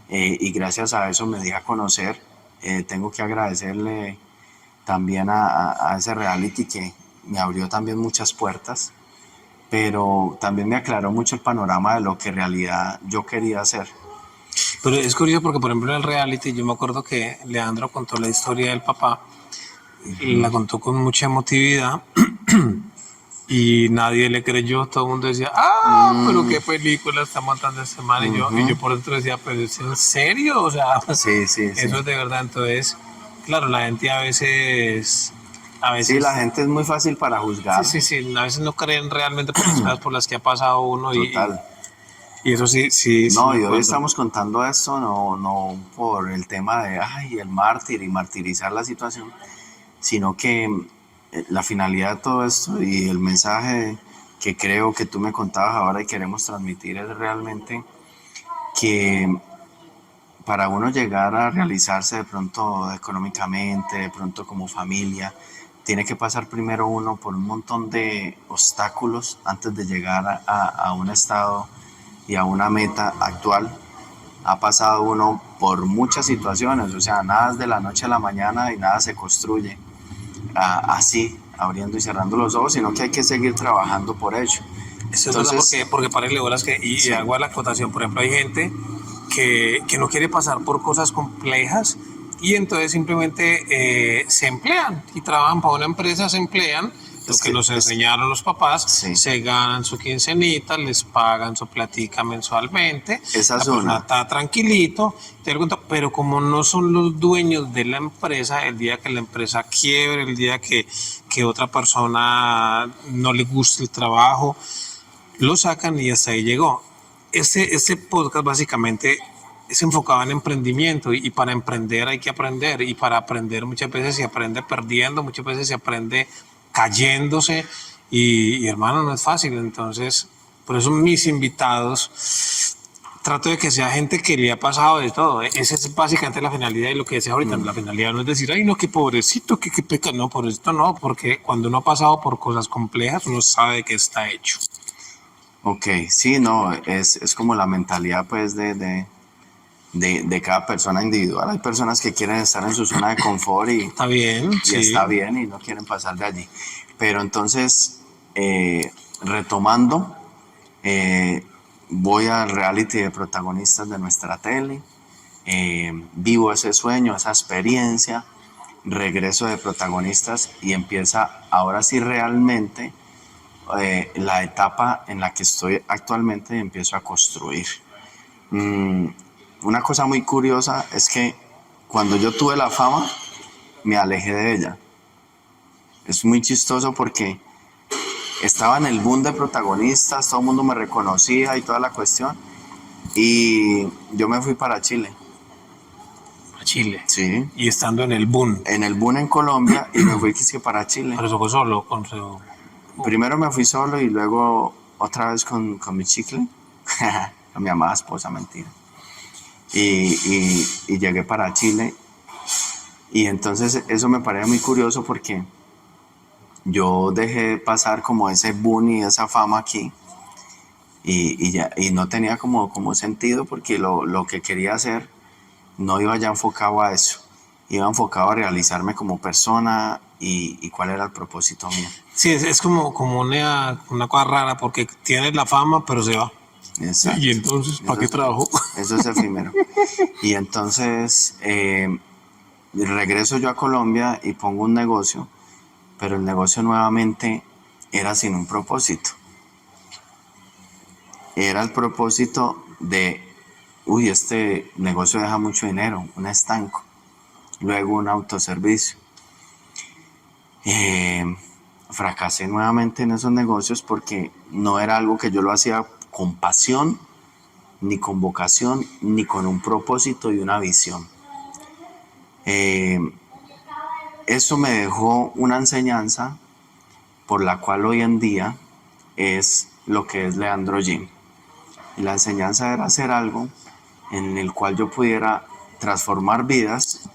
y gracias a eso me di a conocer. Tengo que agradecerle también a ese reality que me abrió también muchas puertas, pero también me aclaró mucho el panorama de lo que en realidad yo quería hacer. Pero es curioso porque, por ejemplo, en el reality, yo me acuerdo que Leandro contó la historia del papá, y la contó con mucha emotividad, y nadie le creyó. Todo el mundo decía, pero qué película está montando esta semana. Y yo por dentro decía, pero ¿es en serio? O sea, Sí. eso es de verdad. Entonces, claro, la gente a veces... Sí, la gente es muy fácil para juzgar. Sí, a veces no creen realmente por las cosas por las que ha pasado uno. Total. Y eso sí. No, y hoy estamos contando esto no por el tema de el mártir y martirizar la situación, sino que la finalidad de todo esto y el mensaje que creo que tú me contabas ahora y queremos transmitir es realmente que para uno llegar a realizarse de pronto económicamente, de pronto como familia, tiene que pasar primero uno por un montón de obstáculos antes de llegar a un estado y a una meta actual. Ha pasado uno por muchas situaciones, o sea, nada es de la noche a la mañana y nada se construye así, abriendo y cerrando los ojos, sino que hay que seguir trabajando por ello. Eso es verdad, porque parece bolas que, y Sí. hago la acotación, por ejemplo, hay gente que no quiere pasar por cosas complejas y entonces simplemente se emplean y trabajan para una empresa, se emplean, lo Es que que- nos es- enseñaron los papás, Sí. se ganan su quincenita, les pagan su platica mensualmente, Esa la es una. persona está tranquilito, te das cuenta, pero como no son los dueños de la empresa, el día que la empresa quiebre, el día que otra persona no le guste el trabajo, lo sacan y hasta ahí llegó. Este podcast básicamente es enfocado en emprendimiento y para emprender hay que aprender y para aprender muchas veces se aprende perdiendo, muchas veces se aprende cayéndose y hermano no es fácil. Entonces por eso mis invitados trato de que sea gente que le ha pasado de todo. Esa es básicamente la finalidad y lo que decía ahorita. La finalidad no es decir, ay, no, qué pobrecito, qué peca. No, pobrecito no, porque cuando uno ha pasado por cosas complejas, uno sabe que está hecho. Ok, sí, no, es como la mentalidad pues de cada persona individual. Hay personas que quieren estar en su zona de confort Está bien, y sí. está bien y no quieren pasar de allí. Pero entonces, retomando, voy al reality de protagonistas de nuestra tele, vivo ese sueño, esa experiencia, regreso de protagonistas y empieza ahora sí realmente la etapa en la que estoy actualmente, empiezo a construir. Una cosa muy curiosa es que cuando yo tuve la fama, me alejé de ella. Es muy chistoso porque estaba en el boom de protagonistas, todo el mundo me reconocía y toda la cuestión, y yo me fui para Chile. A Chile. Sí, Y estando en el boom. en el boom en Colombia y me fui para Chile. Pero eso fue solo. Con su... Primero me fui solo y luego otra vez con mi chicle, con mi amada esposa, mentira. Y llegué para Chile. Y entonces eso me parecía muy curioso porque yo dejé pasar como ese boom y esa fama aquí. Y no tenía como sentido porque lo que quería hacer no iba ya enfocado a eso. Iba enfocado a realizarme como persona y cuál era el propósito mío. Sí, es como una cosa rara porque tiene la fama, pero se va. Exacto. Y entonces, ¿para qué trabajo? Eso es efímero. Y entonces regreso yo a Colombia y pongo un negocio, pero el negocio nuevamente era sin un propósito. Era el propósito de, uy, este negocio deja mucho dinero, un estanco, luego un autoservicio. Fracasé nuevamente en esos negocios porque no era algo que yo lo hacía con pasión, ni con vocación, ni con un propósito y una visión. Eso me dejó una enseñanza por la cual hoy en día es lo que es Leandro Gym. Y la enseñanza era hacer algo en el cual yo pudiera transformar vidas,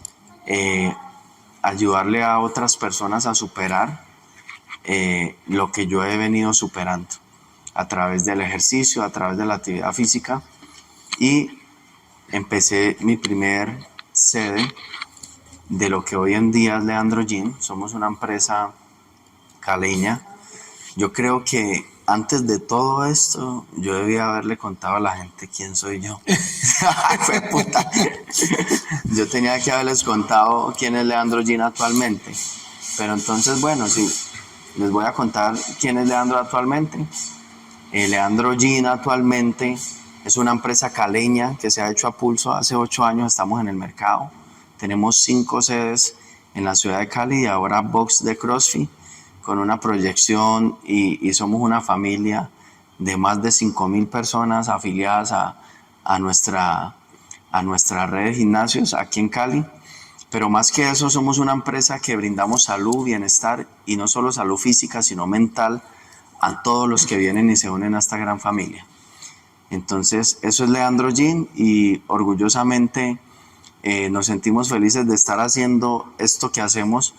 ayudarle a otras personas a superar lo que yo he venido superando a través del ejercicio, a través de la actividad física, y empecé mi primer sede de lo que hoy en día es Leandro Gym. Somos una empresa caleña. Yo creo que antes de todo esto, yo debía haberle contado a la gente quién soy yo. Fue puta. Yo tenía que haberles contado quién es Leandro Gym actualmente. Pero entonces, bueno, sí, les voy a contar quién es Leandro actualmente. Leandro Gym actualmente es una empresa caleña que se ha hecho a pulso. Hace 8 años estamos en el mercado. Tenemos 5 sedes en la ciudad de Cali y ahora box de CrossFit con una proyección y somos una familia de más de 5,000 personas afiliadas a nuestra red de gimnasios aquí en Cali. Pero más que eso, somos una empresa que brindamos salud, bienestar y no solo salud física, sino mental a todos los que vienen y se unen a esta gran familia. Entonces, eso es Leandro Gin y orgullosamente nos sentimos felices de estar haciendo esto que hacemos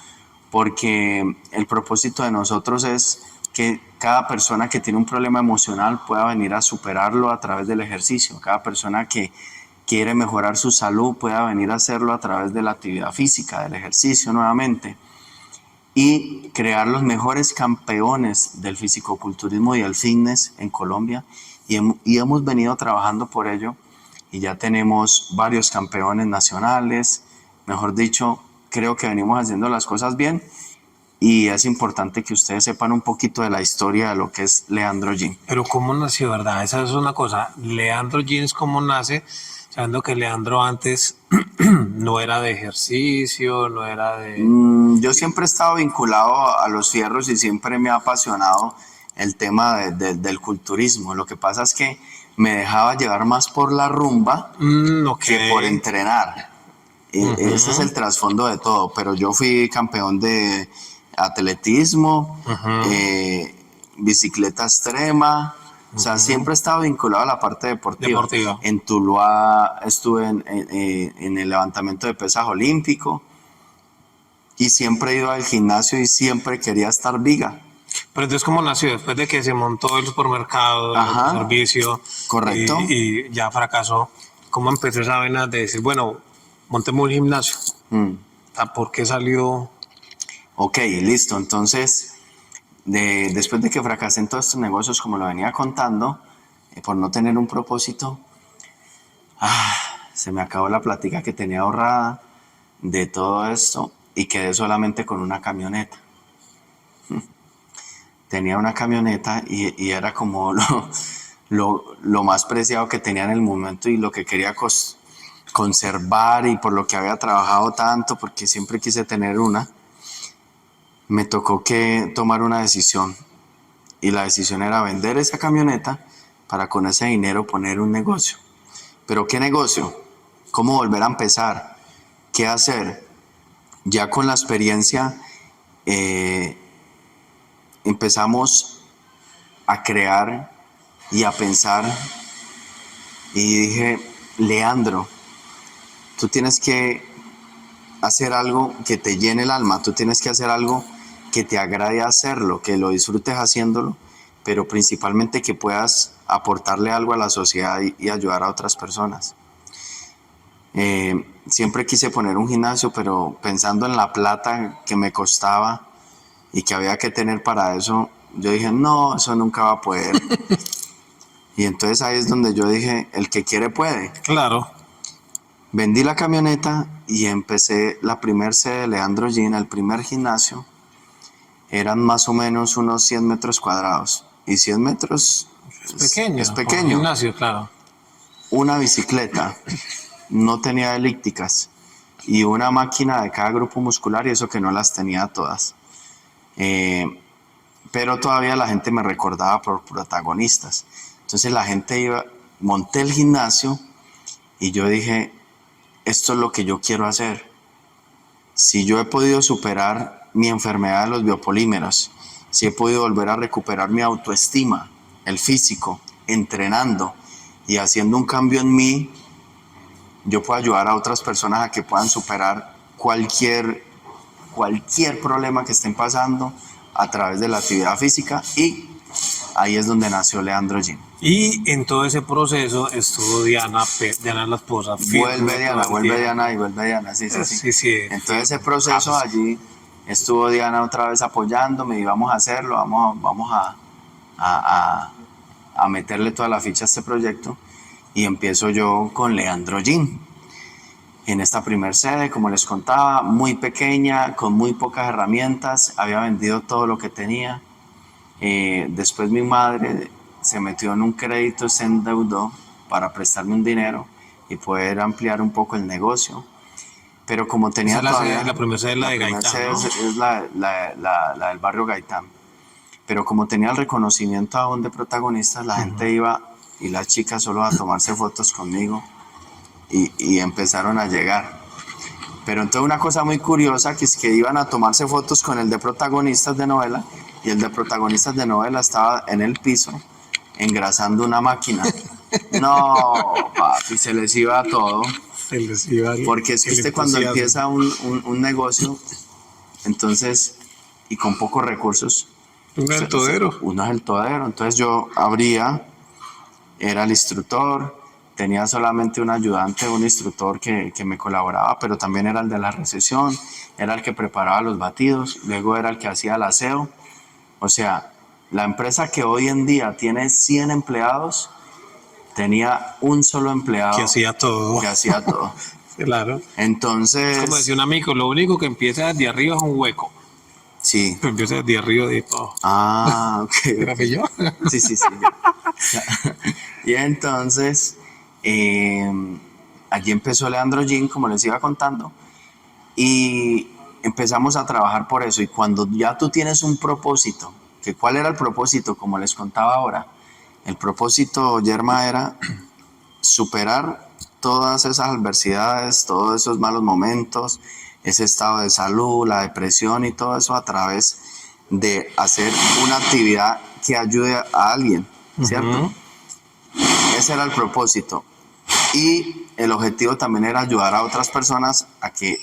porque el propósito de nosotros es que cada persona que tiene un problema emocional pueda venir a superarlo a través del ejercicio. Cada persona que quiere mejorar su salud pueda venir a hacerlo a través de la actividad física, del ejercicio nuevamente. Y crear los mejores campeones del fisicoculturismo y el fitness en Colombia. Y hemos venido trabajando por ello y ya tenemos varios campeones nacionales. Mejor dicho, creo que venimos haciendo las cosas bien y es importante que ustedes sepan un poquito de la historia de lo que es Leandro Gin. Pero ¿cómo nació, verdad? Esa es una cosa. Leandro Jeans, ¿cómo nace? Sabiendo que Leandro antes no era de ejercicio, no era de... Yo siempre he estado vinculado a los fierros y siempre me ha apasionado el tema del culturismo. Lo que pasa es que me dejaba llevar más por la rumba que por entrenar. Ese es el trasfondo de todo. Pero yo fui campeón de atletismo, bicicleta extrema. O sea, siempre he estado vinculado a la parte deportiva. En Tuluá estuve en el levantamiento de pesas olímpico y siempre he ido al gimnasio y siempre quería estar viga. Pero entonces, ¿cómo nació? Después de que se montó el supermercado, el servicio, correcto, y ya fracasó, ¿cómo empezó esa vena de decir, bueno, montemos un gimnasio? ¿Por qué salió? Ok, listo. Entonces, después de que fracasé en todos estos negocios, como lo venía contando, por no tener un propósito, se me acabó la plática que tenía ahorrada de todo esto y quedé solamente con una camioneta. Tenía una camioneta y era como lo más preciado que tenía en el momento y lo que quería conservar y por lo que había trabajado tanto, porque siempre quise tener una. Me tocó que tomar una decisión y la decisión era vender esa camioneta para con ese dinero poner un negocio. ¿Pero qué negocio? ¿Cómo volver a empezar? ¿Qué hacer? Ya con la experiencia empezamos a crear y a pensar y dije, Leandro, tú tienes que hacer algo que te llene el alma, tú tienes que hacer algo que te agrade hacerlo, que lo disfrutes haciéndolo, pero principalmente que puedas aportarle algo a la sociedad y ayudar a otras personas. Siempre quise poner un gimnasio, pero pensando en la plata que me costaba y que había que tener para eso, yo dije, no, eso nunca va a poder. Y entonces ahí es donde yo dije, el que quiere puede. Claro. Vendí la camioneta y empecé la primer sede de Leandro Gin, el primer gimnasio. Eran más o menos unos 100 metros cuadrados. Y 100 metros es pequeño. Gimnasio, claro. Una bicicleta, no tenía elípticas, y una máquina de cada grupo muscular, y eso que no las tenía todas. Pero todavía la gente me recordaba por protagonistas. Entonces la gente iba, monté el gimnasio y yo dije, esto es lo que yo quiero hacer. Si yo he podido superar mi enfermedad de los biopolímeros, si he podido volver a recuperar mi autoestima, el físico, entrenando y haciendo un cambio en mí, yo puedo ayudar a otras personas a que puedan superar cualquier problema que estén pasando a través de la actividad física, y ahí es donde nació Leandro Gin. Y en todo ese proceso estuvo Diana es la esposa. Vuelve Diana, sí. En todo ese proceso allí estuvo Diana otra vez apoyándome y vamos a hacerlo, vamos a meterle toda la ficha a este proyecto, y empiezo yo con Leandro Gin. En esta primer sede, como les contaba, muy pequeña, con muy pocas herramientas, había vendido todo lo que tenía. Después mi madre se metió en un crédito, se endeudó para prestarme un dinero y poder ampliar un poco el negocio. Pero como tenía la primera sede es la de Gaitán, ¿no? Es la del barrio Gaitán. Pero como tenía el reconocimiento aún de protagonistas, la gente iba y las chicas solo a tomarse fotos conmigo y empezaron a llegar. Pero entonces una cosa muy curiosa, que es que iban a tomarse fotos con el de protagonistas de novela, y el de protagonistas de novela estaba en el piso engrasando una máquina No, papi, se les iba todo. Se les iba Porque es que el usted cuando entusiasmo. empieza un negocio, entonces, y con pocos recursos, Un todero. uno es el todero. Entonces yo abría, era el instructor, tenía solamente un ayudante, un instructor que me colaboraba, pero también era el de la recesión, era el que preparaba los batidos, luego era el que hacía el aseo. O sea, la empresa que hoy en día tiene 100 empleados, tenía un solo empleado Que hacía todo. que hacía todo. Claro. Entonces, Como decía un amigo, lo único que empieza desde arriba es un hueco. sí. Pero empieza desde arriba de todo. Ah, ok. ¿Era que yo? Sí, sí, sí. Ya. Y entonces, allí empezó Leandro Jean, como les iba contando, y empezamos a trabajar por eso. Y cuando ya tú tienes un propósito, que ¿cuál era el propósito? Como les contaba ahora, el propósito, Yerma, era superar todas esas adversidades, todos esos malos momentos, ese estado de salud, la depresión y todo eso a través de hacer una actividad que ayude a alguien, ¿cierto? Ujú. Ese era el propósito. Y el objetivo también era ayudar a otras personas a que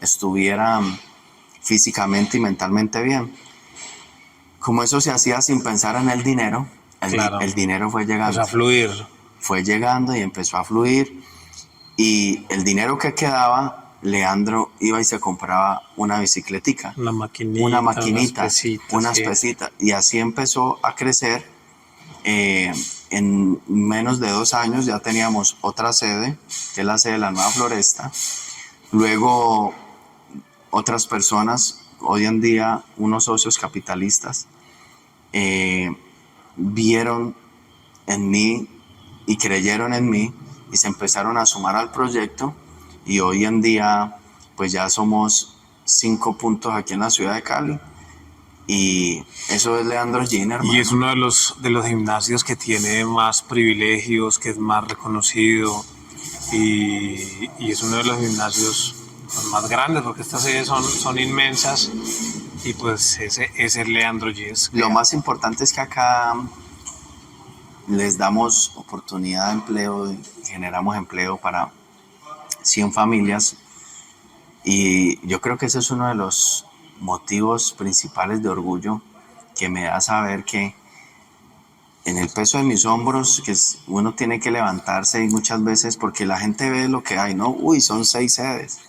estuvieran físicamente y mentalmente bien. Como eso se hacía sin pensar en el dinero, Claro. el dinero O sea, fue llegando y empezó a fluir. Y el dinero que quedaba, Leandro iba y se compraba una bicicletica, una maquinita, unas pesitas. Y así empezó a crecer. En menos de 2 años ya teníamos otra sede, que es la sede de la Nueva Floresta. Luego otras personas, hoy en día unos socios capitalistas, vieron en mí y creyeron en mí y se empezaron a sumar al proyecto, y hoy en día pues ya somos 5 puntos aquí en la ciudad de Cali, y eso es Leandro Jean, hermano. Y es uno de los gimnasios que tiene más privilegios, que es más reconocido, y es uno de los gimnasios más grandes, porque estas sedes son inmensas, y pues ese es Leandro Jean. Lo más importante es que acá les damos oportunidad de empleo, generamos empleo para 100 familias, y yo creo que ese es uno de los motivos principales de orgullo que me da saber que en el peso de mis hombros, que uno tiene que levantarse, y muchas veces porque la gente ve lo que hay, ¿no? Uy, son 6 sedes.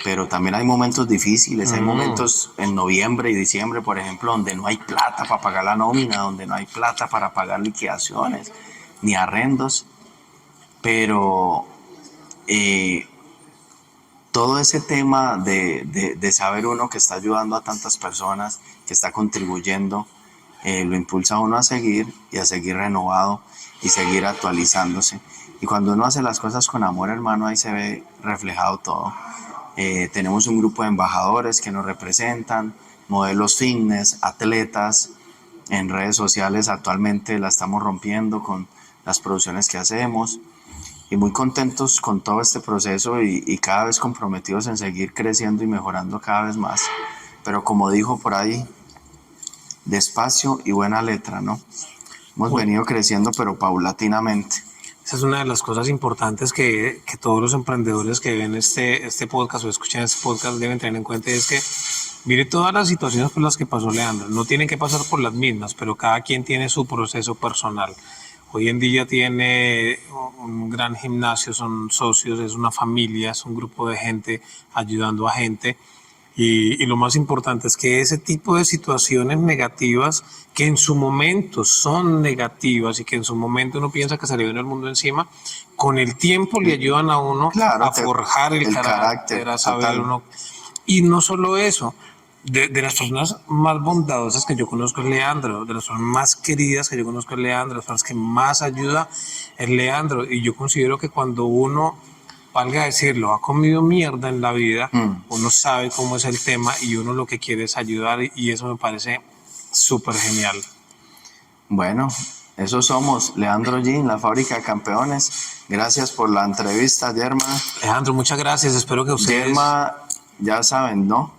Pero también hay momentos difíciles, hay momentos en noviembre y diciembre, por ejemplo, donde no hay plata para pagar la nómina, donde no hay plata para pagar liquidaciones, ni arrendos. Pero todo ese tema de saber uno que está ayudando a tantas personas, que está contribuyendo, lo impulsa a uno a seguir y a seguir renovado y seguir actualizándose. Y cuando uno hace las cosas con amor, hermano, ahí se ve reflejado todo. Tenemos un grupo de embajadores que nos representan, modelos fitness, atletas. En redes sociales actualmente la estamos rompiendo con las producciones que hacemos, y muy contentos con todo este proceso, y cada vez comprometidos en seguir creciendo y mejorando cada vez más. Pero como dijo por ahí, despacio y buena letra, ¿no? Hemos venido creciendo, pero paulatinamente. Esa es una de las cosas importantes que todos los emprendedores que ven este podcast o escuchan este podcast deben tener en cuenta, es que mire todas las situaciones por las que pasó Leandro. No tienen que pasar por las mismas, pero cada quien tiene su proceso personal. Hoy en día tiene un gran gimnasio, son socios, es una familia, es un grupo de gente ayudando a gente. Y lo más importante es que ese tipo de situaciones negativas, que en su momento son negativas y que en su momento uno piensa que se le viene el mundo encima, con el tiempo le ayudan a uno a forjar el carácter, a saber total. Uno. Y no solo eso, de las personas más bondadosas que yo conozco es Leandro, de las personas más queridas que yo conozco es Leandro, de las personas que más ayuda es Leandro. Y yo considero que cuando uno, valga decirlo, ha comido mierda en la vida, uno sabe cómo es el tema y uno lo que quiere es ayudar, y eso me parece súper genial. Bueno, eso somos, Leandro Jean, la fábrica de campeones. Gracias por la entrevista, Yerma. Leandro, muchas gracias, espero que ustedes... Yerma, ya saben, ¿no?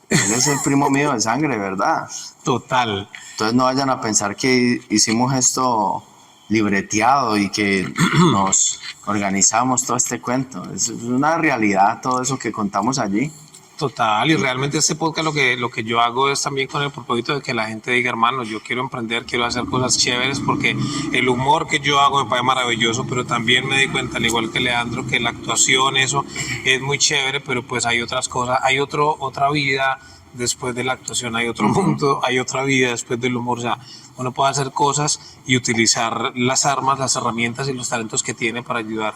Él es el primo mío de sangre, ¿verdad? Total. Entonces no vayan a pensar que hicimos esto libreteado y que nos organizamos todo este cuento. Es una realidad todo eso que contamos allí. Total, y realmente este podcast lo que yo hago es también con el propósito de que la gente diga, hermano, yo quiero emprender, quiero hacer cosas chéveres, porque el humor que yo hago me parece maravilloso, pero también me di cuenta, al igual que Leandro, que la actuación, eso es muy chévere, pero pues hay otras cosas, hay otra vida después de la actuación, hay otro mundo, hay otra vida después del humor. O sea, uno puede hacer cosas y utilizar las armas, las herramientas y los talentos que tiene para ayudar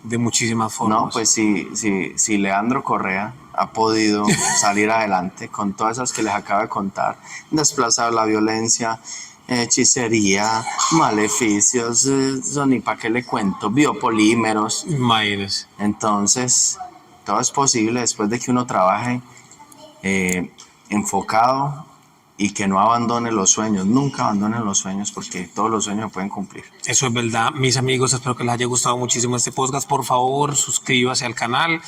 de muchísimas formas. No, pues si Leandro Correa ha podido salir adelante con todas esas que les acabo de contar, desplazar la violencia, hechicería, maleficios, eso ni para qué le cuento, biopolímeros. Imagínese. Entonces, todo es posible después de que uno trabaje enfocado y que no abandone los sueños, nunca abandonen los sueños, porque todos los sueños se pueden cumplir. Eso es verdad, mis amigos, espero que les haya gustado muchísimo este podcast. Por favor, suscríbase al canal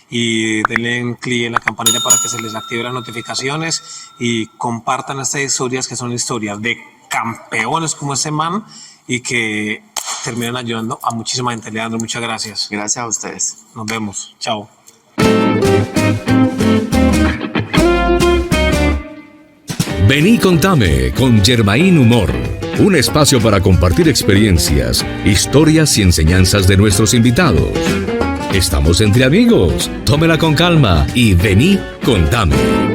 y denle un clic en la campanita para que se les active las notificaciones y compartan estas historias, que son historias de campeones como ese man y que terminan ayudando a muchísima gente. Leandro, muchas gracias. Gracias a ustedes. Nos vemos. Chao. Vení Contame con Germain Humor, un espacio para compartir experiencias, historias y enseñanzas de nuestros invitados. Estamos entre amigos, tómela con calma y vení Contame.